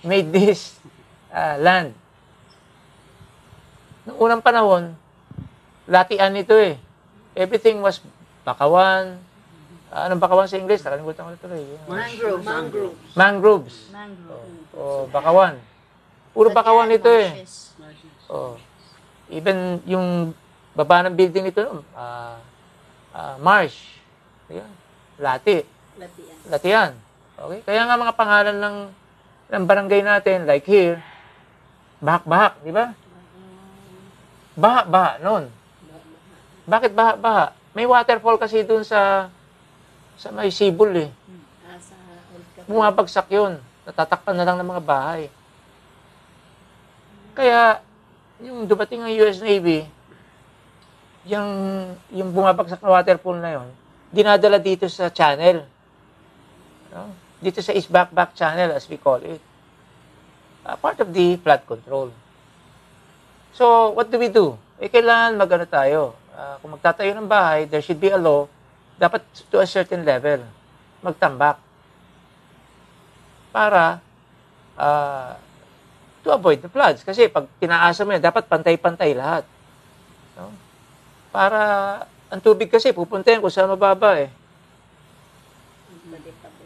made this land, noong unang panahon, latian ito eh. Everything was bakawan. Anong bakawan sa English? Nakalimutan ko na tuloy. Mangroves. Bakawan. Puro bakawan ito eh. Even yung baba ng building ito, marsh. Ayan. Latian. Okay? Kaya nga mga pangalan ng barangay natin, like here, Bahak-Bahak, di ba? Baha-baha noon. Bakit baha-baha? May waterfall kasi dun sa may Sibol eh. Bumabagsak yun. Natatakpan na lang ng mga bahay. Kaya, yung dumating ang US Navy, yung bumabagsak na waterfall na yun, dinadala dito sa channel. No? Dito sa East Back Channel, as we call it. Part of the flood control. So, what do we do? Kailangan mag-ano tayo. Kung magtatayo ng bahay, there should be a law, dapat to a certain level, magtambak. Para to avoid the floods. Kasi pag tinaasa mo yan, dapat pantay-pantay lahat. No? Para ang tubig kasi pupunta yan kung saan mababa eh.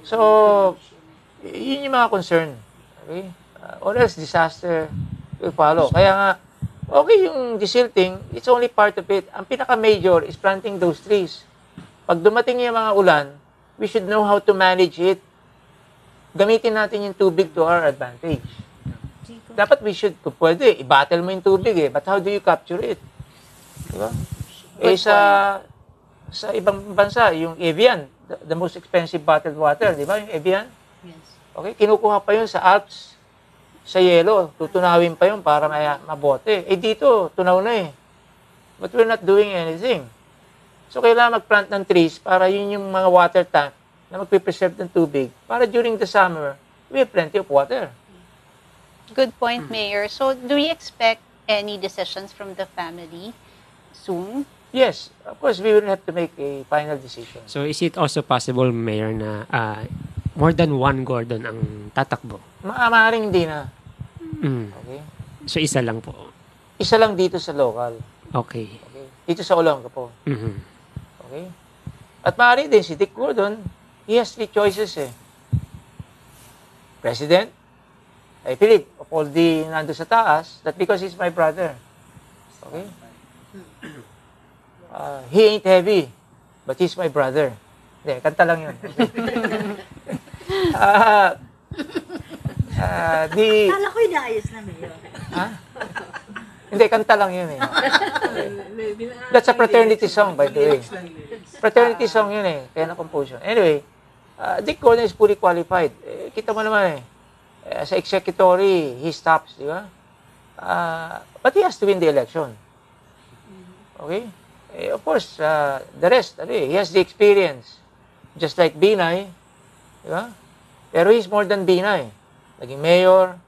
So, yun yung mga concern. Okay? Or else disaster will follow. Kaya nga, okay yung desilting, it's only part of it. Ang pinaka-major is planting those trees. Pag dumating yung mga ulan, we should know how to manage it. Gamitin natin yung tubig to our advantage. Dapat we should, kung pwede, i-battle mo yung tubig eh. But how do you capture it? Diba? Sa ibang bansa, yung Evian, the most expensive bottled water, di ba? Yung Evian? Yes. Okay, kinukuha pa yun sa Alps, sa yelo, tutunawin pa yun para mabote. Dito, tunaw na eh. But we're not doing anything. So, kailangan mag-plant ng trees para yun yung mga water tank na magpipreserve ng tubig para during the summer, we have plenty of water. Good point, Mayor. So, do we expect any decisions from the family soon? Yes, of course, we will have to make a final decision. So is it also possible, Mayor, na more than one Gordon ang tatakbo? Maaaring hindi na. Okay? So isa lang po? Isa lang dito sa local. Okay. Dito sa Olongapo. Mm-hmm. Okay? At maaari din si Dick Gordon, he has 3 choices eh. President, I believe, of all the nando sa taas, that because he's my brother. Okay? He ain't heavy, but he's my brother. Hindi, kanta lang yun. Kala ko inaayos na Mayor. Hindi, kanta lang yun eh. That's a fraternity song, by the way. Fraternity song yun eh, kaya na-compose yun. Anyway, Dick Gordon is fully qualified. Kita mo naman eh. Sa executory, he stops, di ba? But he has to win the election. Okay? Of course, the rest, he has the experience. Just like Binay, di ba? Pero he's more than Binay. Naging mayor,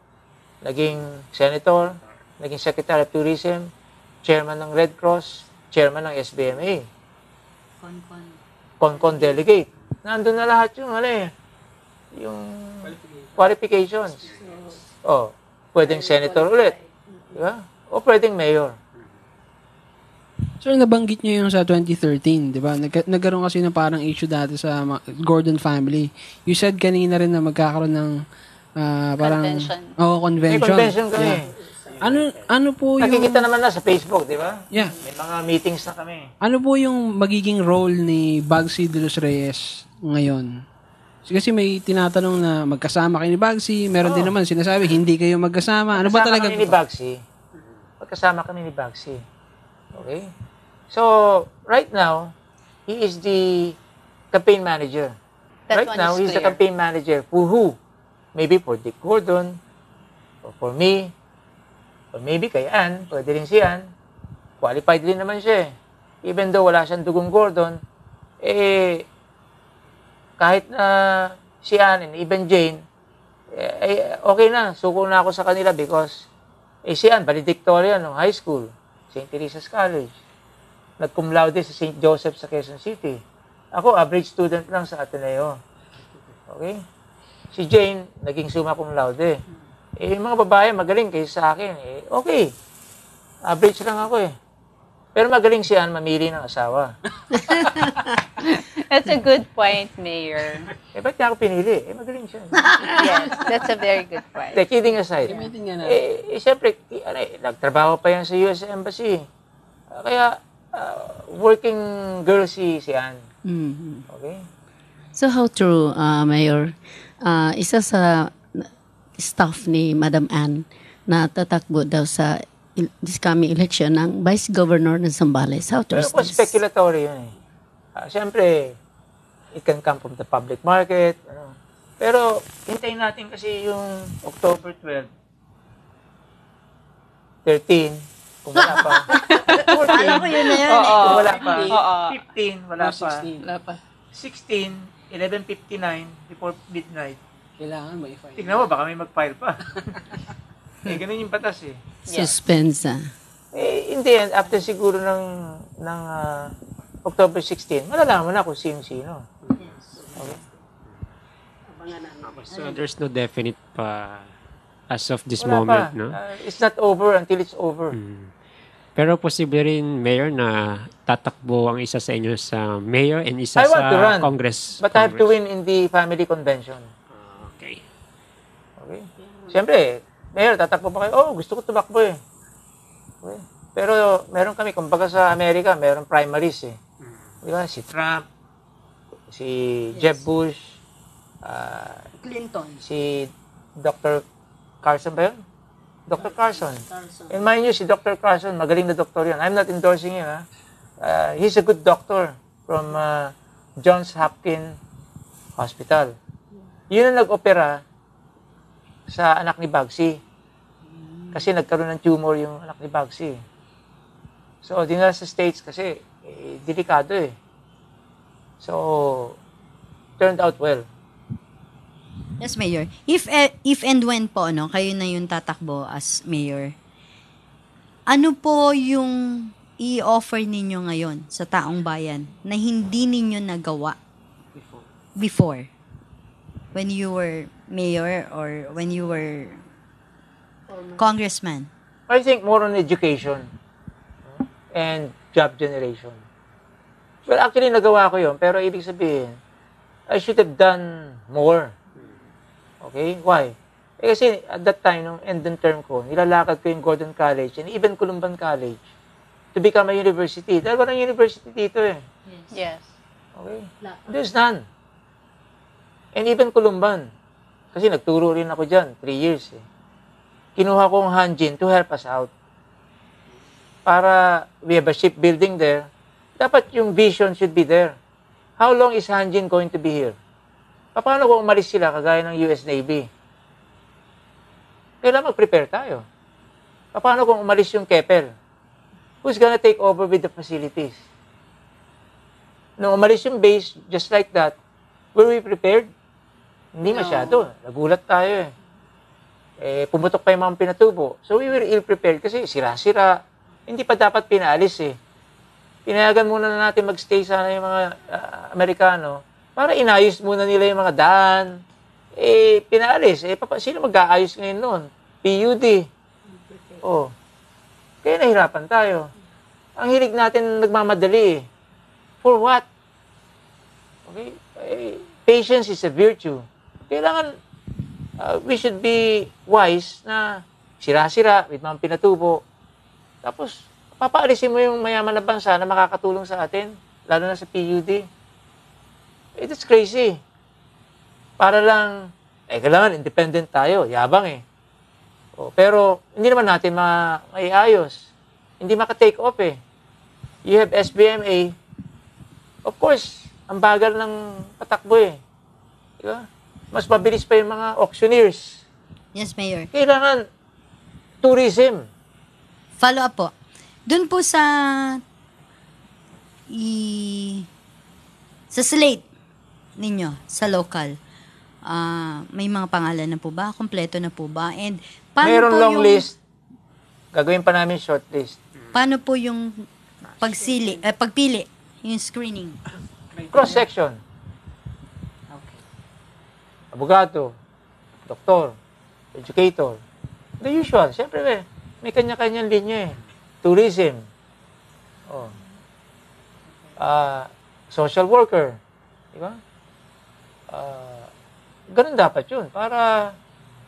naging senator, naging secretary of tourism, chairman ng Red Cross, chairman ng SBMA. Concon delegate. Nandun na lahat yung, yung qualifications. Pwedeng senator ulit. Di ba? O pwedeng mayor. Sir, nabanggit niyo yung sa 2013, di ba? Nagkaroon kasi ng parang issue dati sa Gordon family. You said kanina rin na magkakaroon ng parang Convention. Convention. May convention kami. Yeah. Ano po yung... Nakikita naman na sa Facebook, di ba? Yeah. May mga meetings na kami. Ano po yung magiging role ni Bagsy de los Reyes ngayon? Kasi may tinatanong na magkasama kayo ni Bagsy, meron din naman sinasabi, hindi kayo magkasama. Ano ba talaga? Magkasama kami ni Bagsy. Okay? So, right now, he is the campaign manager. That right one now, is he's the clear. campaign manager for who? Maybe for Dick Gordon, or for me, or maybe kay Ann, pwede rin si Ann. qualified din naman siya eh. Even though wala siyang dugong Gordon, kahit na si Ann and even Jane, okay na, suko na ako sa kanila because si Ann, valedictorian ng high school, St. Teresa's College. Nag-cum laude sa St. Joseph sa Quezon City. Ako, average student lang sa Ateneo. Okay? Si Jane, naging summa cum laude. Yung mga babae, magaling kayo sa akin. Okay. Average lang ako eh. Pero magaling si Ann mamili ng asawa. That's a good point, Mayor. Ba't niya ako pinili? Magaling siya. Yes, that's a very good point. Kidding aside. Siyempre, nagtrabaho pa yan sa US Embassy. Kaya, working girl si Ann. Okay? So how true, Mayor? Isa sa staff ni Madam Ann na tatakbo daw sa this coming election ng Vice Governor ng Zambales. How true is Pero this? speculatory yun eh. Siyempre, it can come from the public market. Pero, hintayin natin kasi yung October 12, 13, kung wala pa. 14, Alam ko yun na yan. kung wala pa. Oo. 15, wala pa. 16. 16, 11:59, before midnight. Kailangan ma-file. Tignan mo, baka may mag-file pa. Ganun yung batas eh. Suspense. In the end, after siguro ng October 16, malalaman na kung sino-sino. Okay. So there's no definite pa as of this Wala moment, pa. no? It's not over until it's over. Pero posible rin, Mayor, na tatakbo ang isa sa inyo sa Mayor and isa I want to sa run, Congress. but I have to win in the family convention. Okay. Okay? Siyempre, Mayor, tatakbo pa kayo? Gusto ko tumakbo eh. Okay? Pero meron kami, kumbaga sa Amerika, meron primaries eh. Di ba? Si Trump, si Jeb Bush, Clinton. si Dr. Carson ba yun? Dr. Carson. And mind you, si Dr. Carson, magaling na doktor yun. I'm not endorsing him. He's a good doctor from Johns Hopkins Hospital. Yun ang nag-opera sa anak ni Bagsi. Kasi nagkaroon ng tumor yung anak ni Bagsi. So, dinala sa States kasi delikado eh. So, turned out well. Yes, Mayor. If and when po, kayo na yung tatakbo as Mayor, ano po yung i-offer ninyo ngayon sa taong bayan na hindi ninyo nagawa before? When you were Mayor or when you were Congressman? I think more on education and job generation. Well, actually, nagawa ko yun, pero ibig sabihin, I should have done more. Okay? Why? Kasi at that time, nung end ng term ko, nilalakad ko yung Gordon College and even Columban College to become a university. Dahil walang university dito eh. Yes. Okay? There's none. And even Columban. Kasi nagturo rin ako dyan, 3 years eh. Kinuha ko ang Hanjin to help us out. Para we have a shipbuilding there, dapat yung vision should be there. How long is Hanjin going to be here? Paano kung umalis sila kagaya ng US Navy? Kailangan mag-prepare tayo. Paano kung umalis yung Keppel? Who's gonna take over with the facilities? Nung umalis yung base, just like that, were we prepared? Hindi masyado. Nagulat tayo eh. Pumutok pa yung mga pinatubo. So we were ill-prepared kasi sira-sira. Hindi pa dapat pinaalis eh. Pinayagan muna na natin magstay sana yung mga Amerikano para inayos muna nila yung mga daan. Pinaalis. Sino mag-aayos ngayon noon? PUD. Kaya nahirapan tayo. Ang hilig natin nagmamadali eh. For what? Okay? Patience is a virtue. Kailangan we should be wise na sira-sira with mga pinatubo. Tapos, papaalisin mo yung mayaman na bansa na makakatulong sa atin, lalo na sa PUD. It's crazy. Para lang, kailangan independent tayo, yabang eh. Pero, hindi naman natin maiayos. Hindi maka-take off eh. You have SBMA, of course, ang bagal ng patakbo eh. Diba? Mas mabilis pa yung mga auctioneers. Yes, Mayor. Kailangan tourism. Follow up po. Doon po sa sa slate ninyo, sa local, may mga pangalan na po ba? Kompleto na po ba? And paano Mayroon po long yung, list. Gagawin pa namin short list. paano po yung pagpili, yung screening? Cross-section. Abogado, doktor, educator. The usual. Siyempre, may kanya-kanyang linya eh. Tourism. Oh. Social worker. Di ba? Ganun dapat yun. Para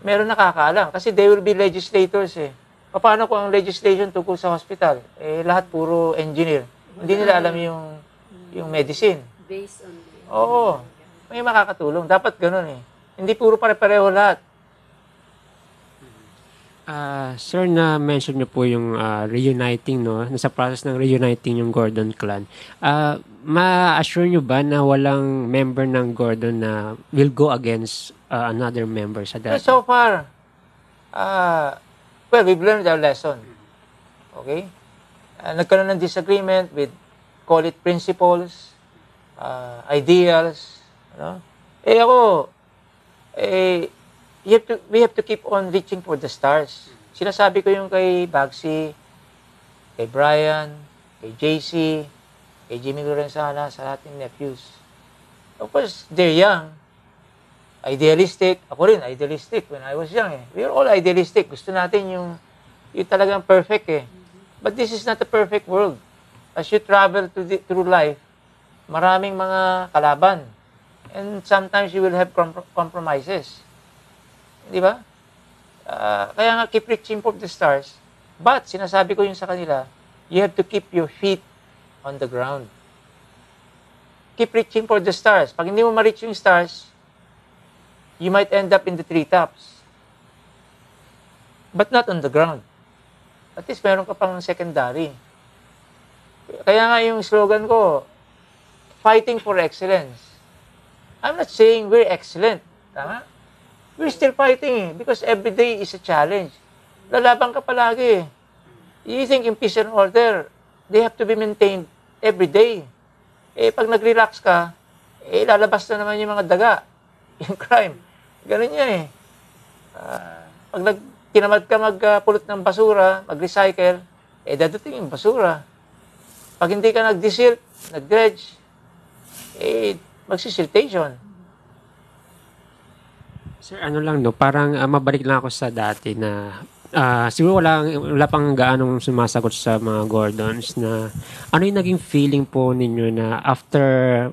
meron nakakaalam. Kasi they will be legislators eh. Paano kung ang legislation tungkol sa hospital? Eh, lahat puro engineer. Hindi nila alam yung medicine. Based on Oo. May makakatulong. Dapat ganun eh. Hindi puro pare-pareho lahat. Sir, na-mention niyo po yung reuniting, no? Nasa process ng reuniting yung Gordon clan. Ma-assure niyo ba na walang member ng Gordon na will go against another member sa Well, dati? so far, we've learned our lesson. Okay? Nagkaroon ng disagreement with, call it principles, ideals. Ano? We have to keep on reaching for the stars. Sinasabi ko yung kay Bagsy, kay Brian, kay JC, kay Jimmy Lorenzana, sa ating nephews. Of course, they're young, idealistic. Ako rin, idealistic when I was young eh. We are all idealistic. Gusto natin yung talagang perfect eh. But this is not a perfect world. As you travel through life, maraming mga kalaban. And sometimes you will have compromises. Di ba? Kaya nga, keep reaching for the stars. But, sinasabi ko yung sa kanila, you have to keep your feet on the ground. Keep reaching for the stars. Pag hindi mo ma-reach yung stars, you might end up in the treetops. But not on the ground. At least meron ka pang secondary. Kaya nga yung slogan ko, fighting for excellence. I'm not saying we're excellent. Tama? We're still fighting because every day is a challenge. Lalaban ka palagi. You think in peace and order, they have to be maintained every day. Pag nag-relax ka, lalabas na naman yung mga daga, yung crime. Ganun yan eh. Pag tinamad ka magpulot ng basura, mag-recycle, dadating yung basura. Pag hindi ka nag-desilt, nag-dredge, magsisiltation. Sir, ano lang, no? Parang mabalik lang ako sa dati na siguro wala pang gaanong sumasagot sa mga Gordons na ano yung naging feeling po ninyo na after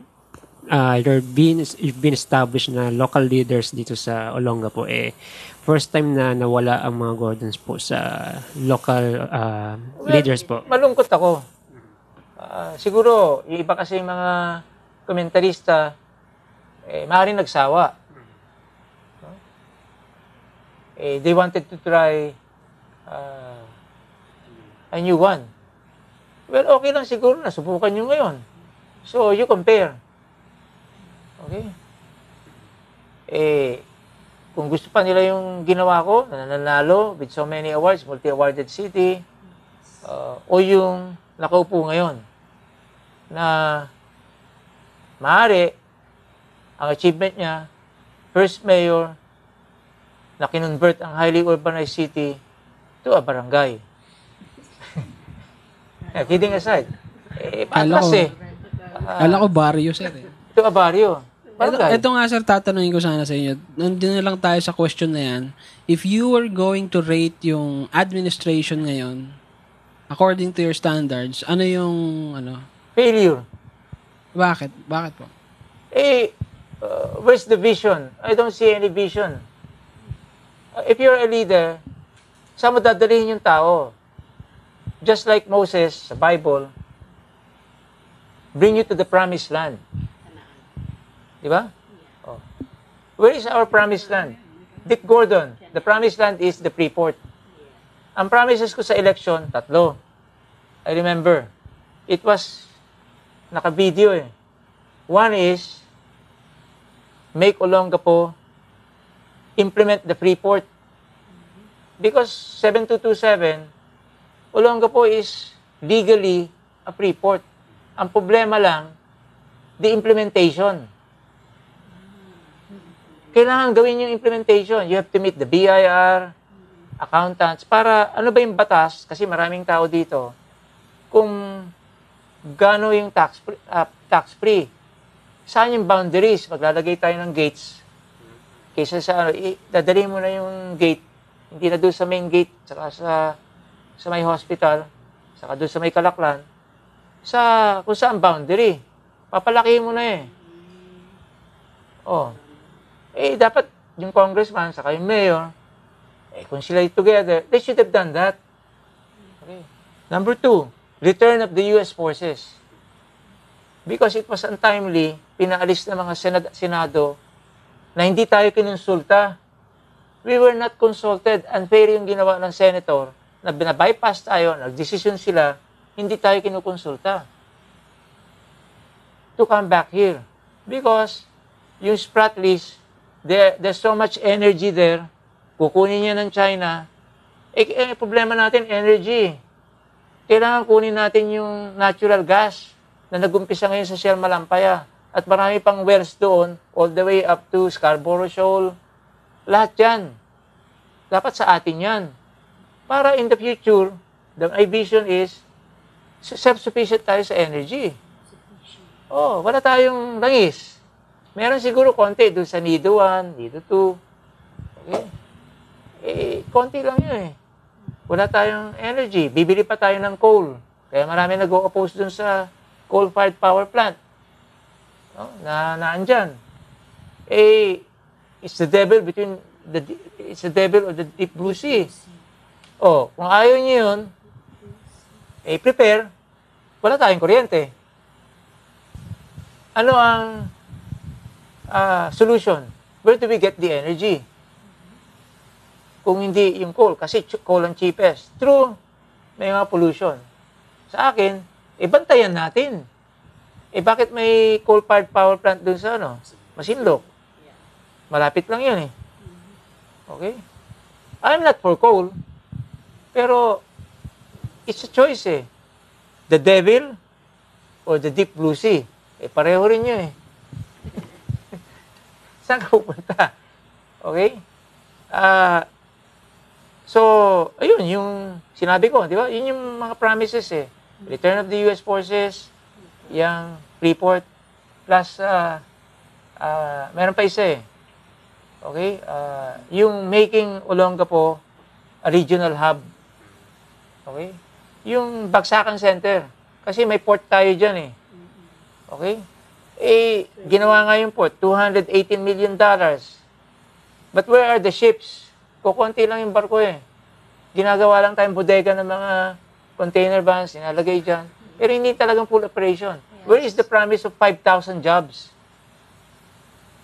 you've been established na local leaders dito sa Olongapo, first time na nawala ang mga Gordons po sa local leaders po. Malungkot ako. Siguro, yung iba kasi mga komentarista, maaaring nagsawa. They wanted to try a new one. Well, okay lang siguro na subukan nyo ngayon. So, you compare. Okay? Kung gusto pa nila yung ginawa ko, na nananalo with so many awards, multi-awarded city, o yung nakaupo ngayon, na maaari, ang achievement niya, first mayor, na kinonvert ang highly urbanized city to a barangay. Kidding aside. Patras Kala ko barrio, sir. To a barrio. Barangay. Ito nga, sir, tatanungin ko sana sa inyo. Nandun na lang tayo sa question na yan. If you were going to rate yung administration ngayon, according to your standards, ano yung, Failure. Bakit? Bakit po? Where's the vision? I don't see any vision. If you're a leader, saan mo dadalhin yung tao? Just like Moses sa Bible, bring you to the promised land. Di ba? Oh. Where is our promised land? Dick Gordon, the promised land is the Freeport. Ang promises ko sa election, 3. I remember. It was naka-video eh. One is, make Olongapo implement the Freeport. Because 7227, Olongapo is legally a free port. Ang problema lang, the implementation. Kailangan gawin yung implementation. You have to meet the BIR, accountants, para ano ba yung batas, kasi maraming tao dito, kung gaano yung tax-free. Saan yung boundaries? Maglalagay tayo ng gates. Kaysa sa dadali mo na yung gate, hindi na doon sa main gate, saka sa may hospital, saka doon sa may Kalaklan, kung saan boundary. Papalaki mo na dapat yung congressman, saka yung mayor, kung sila together, they should have done that. Okay. Number 2, return of the U.S. forces. Because it was untimely, pinaalis ng mga Senado na hindi tayo kinonsulta. We were not consulted. Unfair yung ginawa ng senator na binabypass tayo, nagdesisyon sila, hindi tayo kinukonsulta to come back here. Because yung Spratlys, there's so much energy there, kukunin niya ng China. Problema natin, energy. Kailangan kunin natin yung natural gas na nag-umpisa ngayon sa Shell Malampaya. At marami pang wells doon, all the way up to Scarborough Shoal. Lahat yan. Dapat sa atin yan. Para in the future, my vision is, self-sufficient tayo sa energy. Wala tayong langis. Meron siguro konti doon sa Nido 1, Nido 2. Okay? Konti lang yun Wala tayong energy. Bibili pa tayo ng coal. Kaya marami nag-o-oppose doon sa coal-fired power plant. Na andyan. It's the devil of the deep blue sea. Kung ayaw niyo yun, prepare, wala tayong kuryente. Ano ang solution? Where do we get the energy? Kung hindi yung coal, kasi coal ang cheapest. True, may mga pollution. Sa akin, bantayan natin. Bakit may coal-fired power plant dun sa Masinloc? Malapit lang yun Okay? I'm not for coal. Pero, it's a choice The devil or the deep blue sea. Pareho rin yun Saan ka pupunta? Okay? So, ayun, yung sinabi ko, di ba? Yun yung mga promises Return of the U.S. forces, yung Freeport, plus, meron pa isa Okay? Yung making Olongapo a regional hub. Okay? Yung Bagsakan Center. Kasi may port tayo dyan Okay? Ginawa nga yung port, $218 million. But where are the ships? Kukunti lang yung barko Ginagawa lang tayong bodega ng mga container vans, inalagay dyan. Pero hindi talagang full operation. Where is the promise of 5,000 jobs?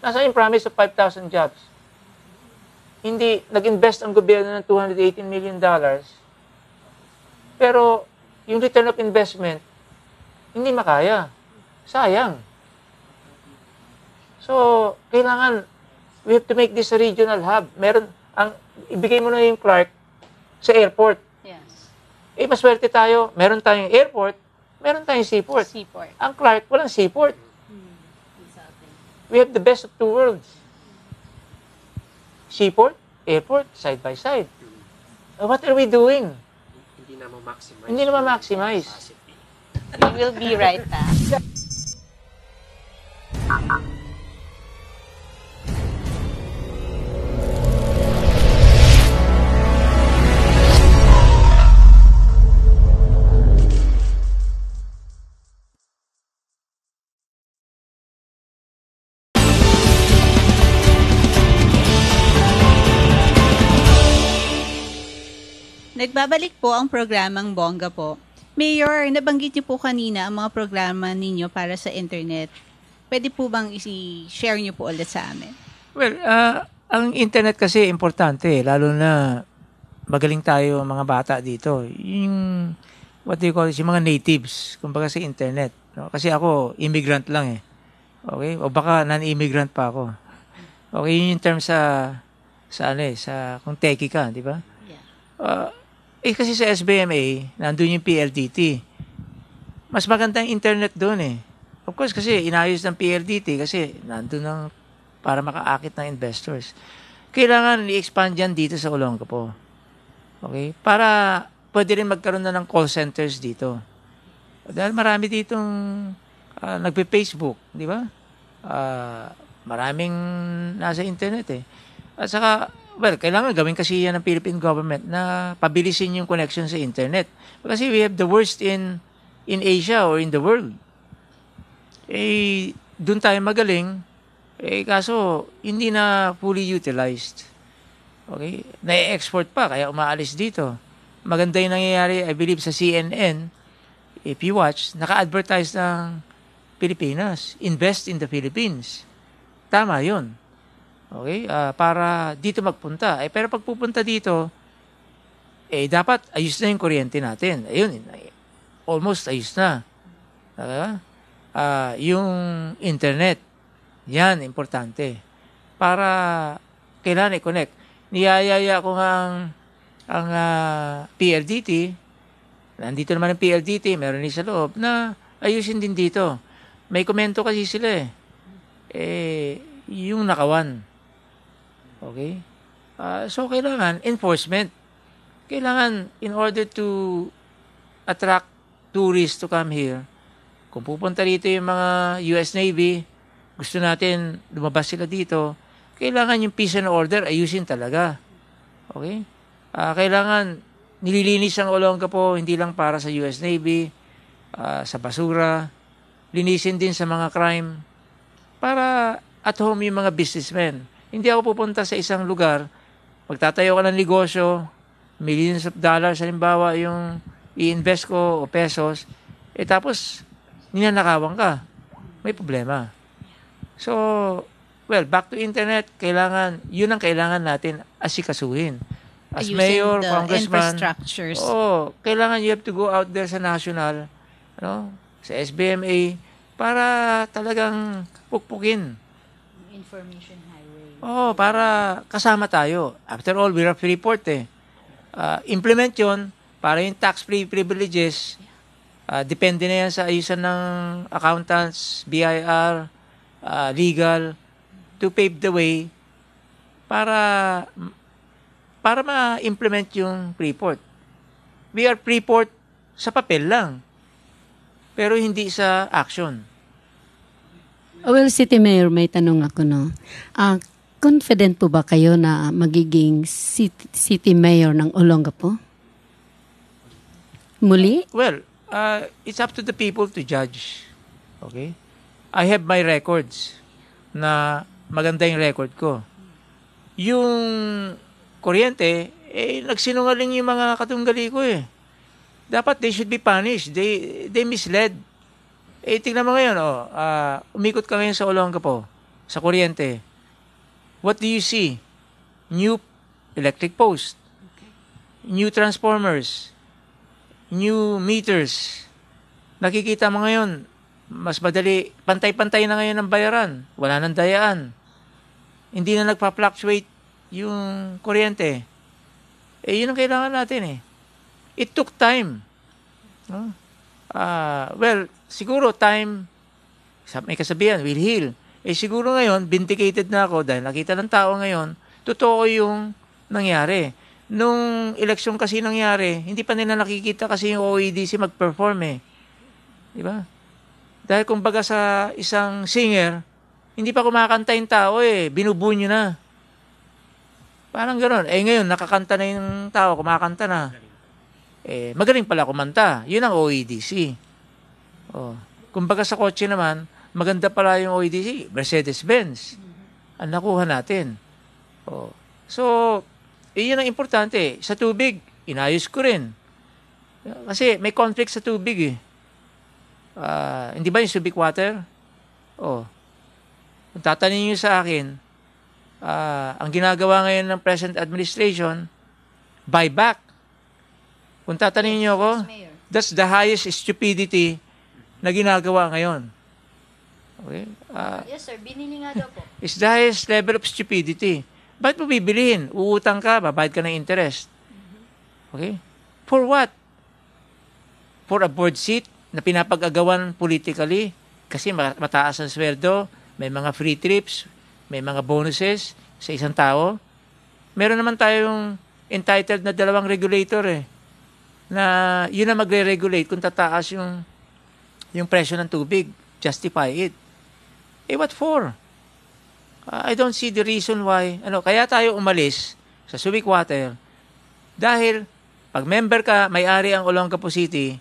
Nasaan yung promise of 5,000 jobs? Hindi, nag-invest ang gobyerno ng $218 million. Pero, yung return of investment, hindi makaya. Sayang. So, kailangan, we have to make this a regional hub. Ibigay mo na yung Clark sa airport. Yes. Maswerte tayo. Meron tayong airport, meron tayong seaport. Ang Clark, walang seaport. We have the best of two worlds. Seaport, airport, side by side. What are we doing? Hindi na ma-maximize. We will be right back. Nagbabalik po ang programang Bongga po. Mayor, nabanggit niyo po kanina ang mga programa ninyo para sa internet. Pwede po bang i-share niyo po ulit sa amin? Well, ang internet kasi importante, lalo na magaling tayo mga bata dito. Yung, what do you call it, yung mga natives, kumbaga sa internet. No? Kasi ako, immigrant lang Okay? O baka non-immigrant pa ako. Okay, yun yung term sa kung techie ka, di ba? Yeah. Kasi sa SBMA, nandun yung PLDT. Mas maganda yung internet doon eh. Of course, kasi inayos ng PLDT kasi nandun ng para makaakit ng investors. Kailangan i-expand yan dito sa Olongapo. Okay? Para pwede rin magkaroon na ng call centers dito. Dahil marami ditong nagpe-Facebook, di ba? Maraming nasa internet eh. At saka, kailangan gawin kasi yan ng Philippine government na pabilisin yung connection sa internet. Kasi we have the worst in Asia or in the world. Doon tayo magaling. Kaso, hindi na fully utilized. Okay? Na-export pa, kaya umaalis dito. Maganda yung nangyayari, I believe, sa CNN. If you watch, naka-advertise ng Pilipinas. Invest in the Philippines. Tama yun. Okay? Para dito magpunta. Pero pag pupunta dito, dapat ayos na yung kuryente natin. Ayun, almost ayos na. Yung internet, yan, importante. Para kailangan i-connect. Niyayaya ko nga ang PLDT, nandito naman ang PLDT, meron din sa loob, na ayusin din dito. May komento kasi sila yung nakawan. Okay? So, kailangan enforcement. Kailangan, in order to attract tourists to come here, kung pupunta dito yung mga US Navy, gusto natin lumabas sila dito, kailangan yung peace and order ayusin talaga. Okay? Kailangan nililinis ang Olongapo hindi lang para sa US Navy, sa basura, linisin din sa mga crime, para at home yung mga businessmen. Hindi ako pupunta sa isang lugar, magtatayo ka ng negosyo, millions of dollars, halimbawa yung i-invest ko o pesos, tapos ninanakawan ka. May problema. So, back to internet, yun ang kailangan natin asikasuhin. As Using mayor, the congressman, infrastructures. Kailangan you have to go out there sa national, sa SBMA, para talagang pukpukin. Information highway. Para kasama tayo. After all, we're a free port eh. Implement yun, para yung tax-free privileges, depende na yan sa ayusan ng accountants, BIR, legal, to pave the way para ma-implement yung Freeport. We are Freeport sa papel lang, pero hindi sa action. Well, City Mayor, may tanong ako, no? Confident po ba kayo na magiging City Mayor ng Olongapo? Muli? Well, it's up to the people to judge. Okay? I have my records na maganda yung record ko. Yung kuryente, nagsinungaling yung mga katunggali ko eh. Dapat they should be punished. They misled. Tingnan mo ngayon, umikot ka ngayon sa Olongapo, sa kuryente. What do you see? New electric post, new transformers, new meters. Nakikita mo ngayon, mas madali, pantay-pantay na ngayon ang bayaran. Wala nang dayaan. Hindi na nagpa-fluctuate yung kuryente. Yun ang kailangan natin eh. It took time. Siguro time, may kasabihan, will heal. Siguro ngayon, vindicated na ako dahil nakita ng tao ngayon, totoo yung nangyari. Nung eleksyon kasi nangyari, hindi pa nila nakikita kasi yung OEDC mag-perform eh. Di ba? Dahil kumbaga sa isang singer, hindi pa kumakanta yung tao binubunyo na. Parang gano'n. Ngayon, nakakanta na yung tao, kumakanta na. Magaling pala kumanta. Yun ang OEDC. Kumbaga sa kotse naman, maganda pala yung OEDC, Mercedes-Benz. Ang nakuha natin. So, yun ang importante. Sa tubig, inayos ko rin. Kasi may conflict sa tubig eh. Hindi ba yung Subic Water? Kung tatanungin nyo sa akin, ang ginagawa ngayon ng present administration, buyback. Kung tatanungin nyo ako, that's the highest stupidity na ginagawa ngayon. Okay? Yes sir, binili nga daw po. It's the highest level of stupidity. Bakit mo bibilihin? Uutang ka, babayad ka ng interest. Okay? For what? For a board seat na pinapag-agawan politically kasi mataas ang sweldo, may mga free trips, may mga bonuses sa isang tao. Meron naman tayong entitled na 2 regulator na yun na magre-regulate kung tataas yung presyo ng tubig. Justify it. What for? I don't see the reason why. Kaya tayo umalis sa Subic Water dahil pag member ka, may-ari ang Olongapo City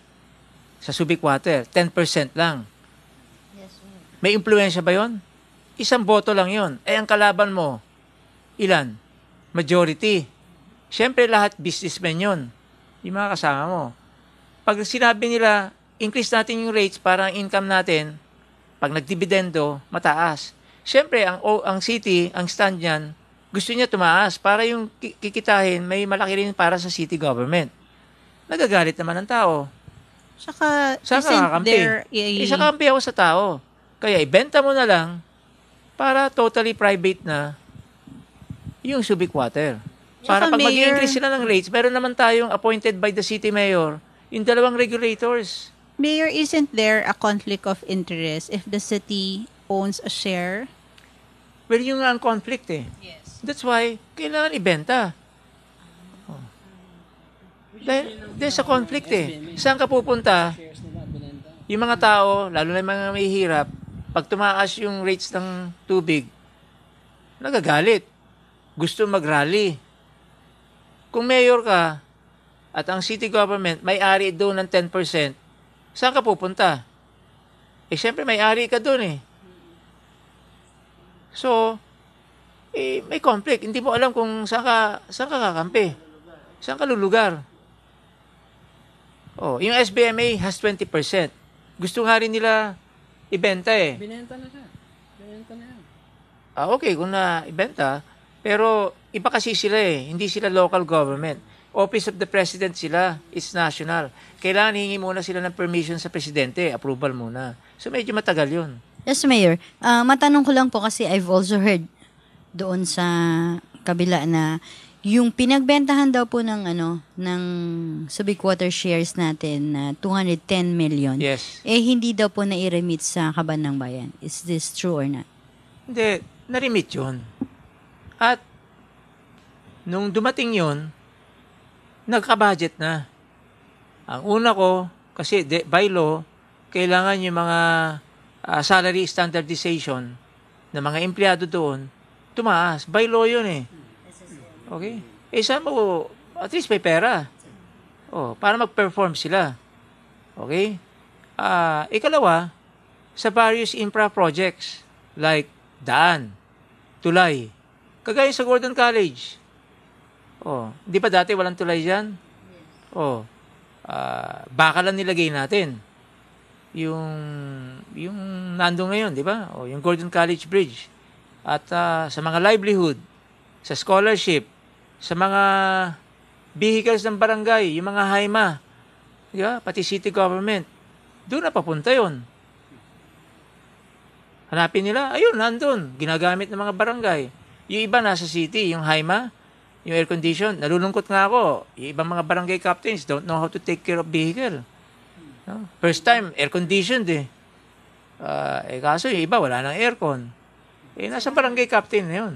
sa Subic Water, 10% lang. May impluensya ba yon? Isang boto lang yon. Ang kalaban mo, ilan? Majority. Siyempre lahat businessmen yon. Yung mga kasama mo. Pag sinabi nila, increase natin yung rates para ang income natin, pag nagdividendo, mataas. Siyempre, ang city, ang stand niyan, gusto niya tumaas para yung kikitahin may malaki rin para sa city government. Nagagalit naman ng tao. Saka kakampi. Isa kampi ako sa tao. Kaya ibenta mo na lang para totally private na yung Subic Water. Para pag mag-increase sila ng rates, meron naman tayong appointed by the city mayor, yung 2 regulators. Mayor, isn't there a conflict of interest if the city owns a share? Well, yung nga ang conflict Yes. That's why, kailangan ibenta. Dahil there's a conflict Saan ka pupunta? Yung mga tao, lalo na yung mga may hirap, pag tumaas yung rates ng tubig, nagagalit. Gusto mag-rally. Kung mayor ka, at ang city government may-ari doon ng 10%, saan ka pupunta? Siyempre may-ari ka doon So, may conflict. Hindi mo alam kung saan ka kakampi. Saan ka lulugar. Yung SBMA has 20%. Gusto nga rin nila ibenta Binenta na siya. Binenta na yan. Okay, kung na-ibenta, pero iba kasi sila hindi sila local government. Office of the President sila, it's national. Kailangan hingi muna sila ng permission sa Presidente, approval muna. So medyo matagal yun. Yes, Mayor. Matanong ko lang po kasi I've also heard doon sa kabila na yung pinagbentahan daw po ng Subic Water shares natin na 210 million. Yes. Hindi daw po na-remit sa Kaban ng Bayan. Is this true or not? Hindi, na-remit yun. At nung dumating yun, nagka-budget na. Ang una ko, kasi by law, kailangan yung mga salary standardization ng mga empleyado doon, tumaas. By law yun Okay? Saan mo, at least may pera. Para mag-perform sila. Okay? Ikalawa, sa various infra projects, like daan, tulay. Kagaya sa Gordon College. Di ba dati walang tulay dyan? Baka lang nilagay natin. Yung nandun ngayon, di ba? Yung Gordon College Bridge. At sa mga livelihood, sa scholarship, sa mga vehicles ng barangay, yung mga HAIMA, di ba? Pati city government, doon na papunta yun. Hanapin nila, ayun, nandun, ginagamit ng mga barangay. Yung iba nasa city, yung HAIMA, yung air condition, nalulungkot nga ako. Yung ibang mga barangay captains don't know how to take care of vehicle. First time, air conditioned kaso yung iba, wala nang aircon. Nasa barangay captain na yun.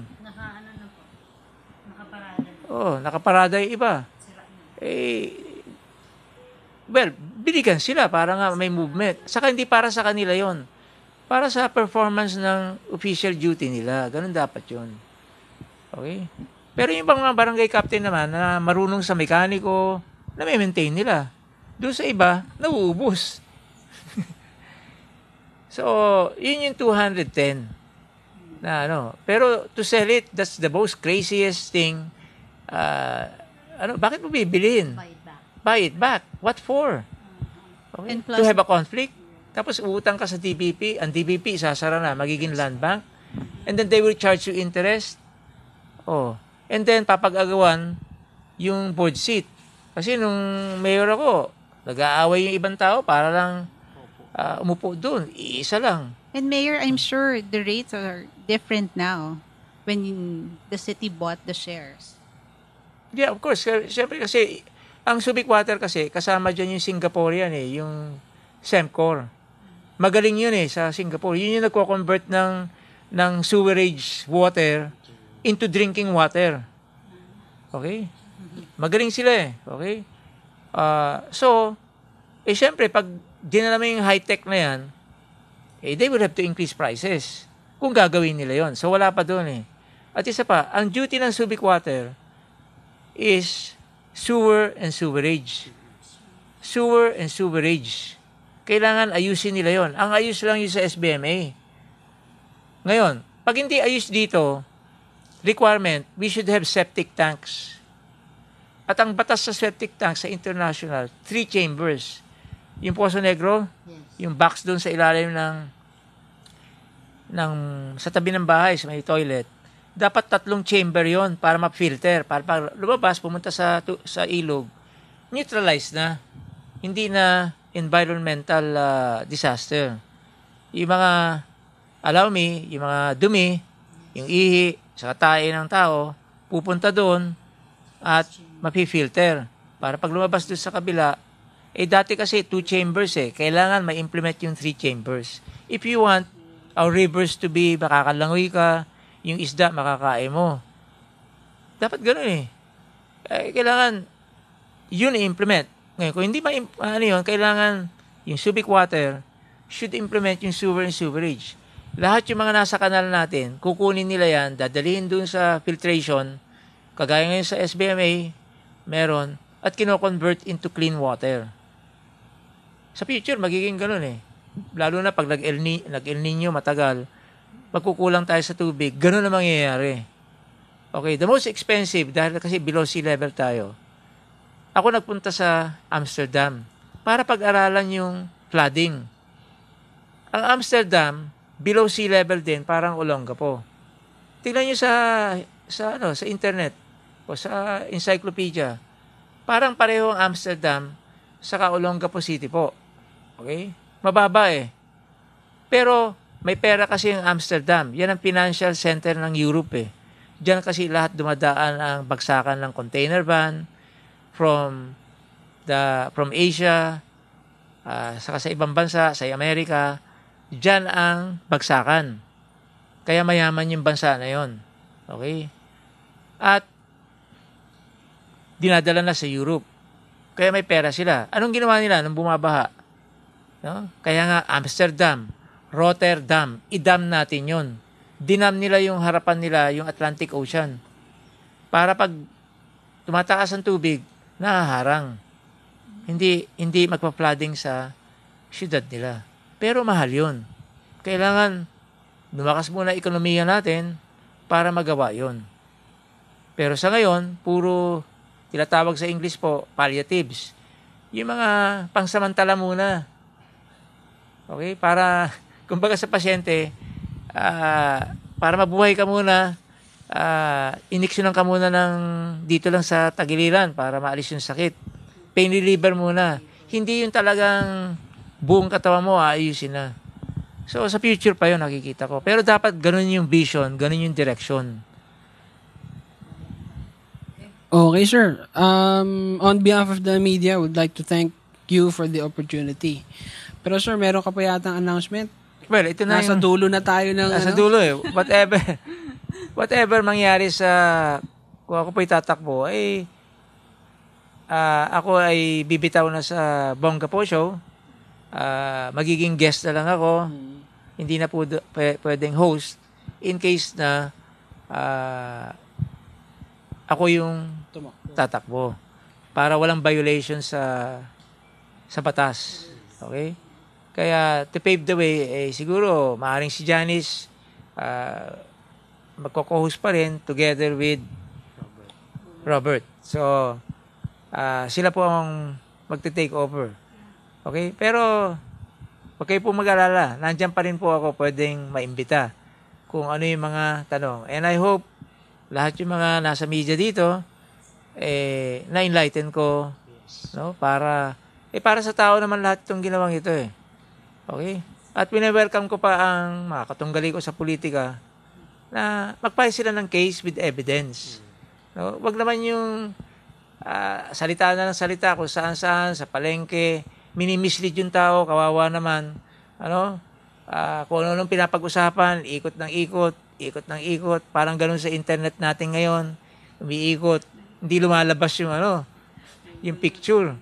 Nakaparada yung iba. Binigyan sila para nga may movement. Saka hindi para sa kanila yon, para sa performance ng official duty nila. Ganun dapat yun. Okay? Pero yung ibang mga barangay captain naman na marunong sa mekaniko, na may maintain nila. Doon sa iba, nauubos. So, yun yung 210 na Pero to sell it, that's the most craziest thing. Bakit mo bibilihin? Buy it back. What for? Okay. And plus, to have a conflict? Tapos uutang ka sa DBP, ang DBP isasara na, magiging land bank. And then they will charge you interest. And then papag-agawan yung board seat. Kasi nung mayor ako, nag-aaway yung ibang tao para lang umupo doon. Iisa lang. And Mayor, I'm sure the rates are different now when the city bought the shares. Yeah, of course. Siyempre kasi Ang Subic Water kasi, kasama dyan yung Singaporean yung Semcor. Magaling yun sa Singapore. Yun yung nagko-convert ng sewerage water into drinking water. Okay? Magaling sila Okay? So, syempre, pag dinala mo yung high-tech na yan, they will have to increase prices kung gagawin nila yon. So, wala pa doon At isa pa, ang duty ng Subic Water is sewer and sewerage. Sewer and sewerage. Kailangan ayusin nila yon. Ang ayos lang yun sa SBMA. Ngayon, pag hindi ayos dito, requirement, we should have septic tanks. At ang batas sa septic tanks sa international, 3 chambers. Yung Poso Negro, yung box doon sa ilalim sa tabi ng bahay, sa may toilet, dapat 3 chamber yon para ma-filter. Para pag lumabas, pumunta sa ilog, neutralize na. Hindi na environmental disaster. Yung mga, yung mga dumi, yung ihi, sa tae ng tao, pupunta doon at mapi-filter. Para pag lumabas doon sa kabila, dati kasi 2 chambers Kailangan ma-implement yung 3 chambers. If you want our rivers to be, makakalangoy ka, yung isda, makakain mo. Dapat gano'n kailangan yun i-implement. Ngayon, kung hindi kailangan yung Subic Water should implement yung sewer and sewerage. Lahat yung mga nasa kanal natin, kukunin nila yan, dadalhin dun sa filtration, kagaya ngayon sa SBMA, meron, at kino-convert into clean water. Sa future, magiging ganun Lalo na pag nag-El Nino matagal, magkukulang tayo sa tubig, ganun na mangyayari. Okay, the most expensive, dahil kasi below sea level tayo, ako nagpunta sa Amsterdam para pag-aralan yung flooding. Ang Amsterdam, below sea level din, parang Olongapo. Tingnan nyo sa internet o sa encyclopedia. Parang pareho ang Amsterdam sa Olongapo City po. Okay? Mababa Pero may pera kasi ang Amsterdam. Yan ang financial center ng Europe Diyan kasi lahat dumadaan ang bagsakan ng container van from Asia, saka sa ibang bansa, sa Amerika, diyan ang bagsakan. Kaya mayaman yung bansa na yon. Okay? At dinadala na sa Europe. Kaya may pera sila. Anong ginawa nila nung bumabaha? No? Kaya nga Amsterdam, Rotterdam, idam natin yon. Dinam nila yung harapan nila, yung Atlantic Ocean. Para pag tumataas ang tubig, nahaharang. Hindi magpa-flooding sa syudad nila. Pero mahal yun. Kailangan lumakas muna ekonomiya natin para magawa yun. Pero sa ngayon, puro tinatawag sa English po, palliatives. Yung mga pangsamantala muna. Okay? Para, kumbaga sa pasyente, para mabuhay ka muna, iniksyonan ka muna dito lang sa tagiliran para maalis yung sakit. Pain reliever muna. Hindi yung talagang buong katawan mo aayusin na. So, sa future pa yun nakikita ko. Pero dapat ganun yung vision, ganun yung direction. Okay, sir. On behalf of the media, would like to thank you for the opportunity. Pero sir, meron ka pa yatang announcement? Well, ito na nasa dulo na tayo ng nasa dulo Whatever mangyari kung ako po itatakbo, ako ay bibitaw na sa Bongga Po Show. Magiging guest na lang ako. Hindi na po pwedeng host in case na ako yung tatakbo para walang violation sa batas. Okay? Kaya to pave the way, siguro maaaring si Janice magko-co-host pa rin together with Robert. So, sila po ang magte-take over. Okay? Pero, huwag kayo po mag-alala. Nandiyan pa rin po ako pwedeng maimbita kung ano yung mga tanong. And I hope lahat yung mga nasa media dito, na-enlighten ko, no? Para sa tao naman lahat itong ginawang ito Okay? At wini-welcome ko pa ang mga katunggali ko sa politika na magpahid sila ng case with evidence. No? Wag naman yung salita na ng salita kung saan-saan, sa palengke, minimislead yung tao, kawawa naman. Kung ano-anong pinapag-usapan, ikot ng ikot, parang ganun sa internet natin ngayon, umiikot, hindi lumalabas yung picture.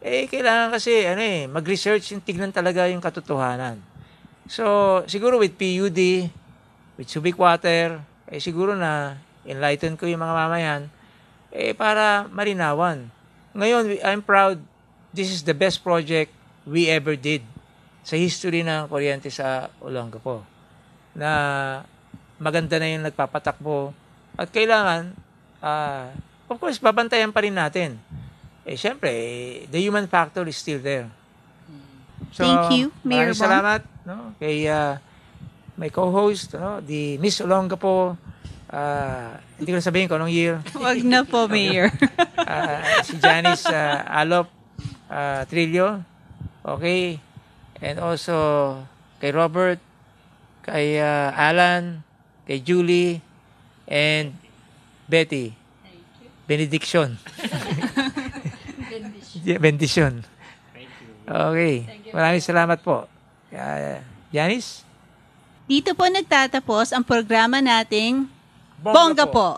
Kailangan kasi, mag-research yung tignan talaga yung katotohanan. So, siguro with PUD, with Subic Water, siguro na enlighten ko yung mga mamayan, para marinawan. Ngayon, I'm proud, this is the best project we ever did sa history ng kuryente sa Olongapo. Na maganda na yung nagpapatakbo. At kailangan, of course, babantayan pa rin natin. Siyempre, the human factor is still there. So, thank you, Mayor maraming salamat kay my co-host, the Miss Olongapo. Hindi ko na sabihin kung anong year. Wag na po, Mayor. Si Janice Alop Trillo. Okay. And also kay Robert, kay Alan, kay Julie, and Betty. Benediction. Bendition. Okay. Maraming salamat po. Janice? Dito po nagtatapos ang programa nating Bongga po.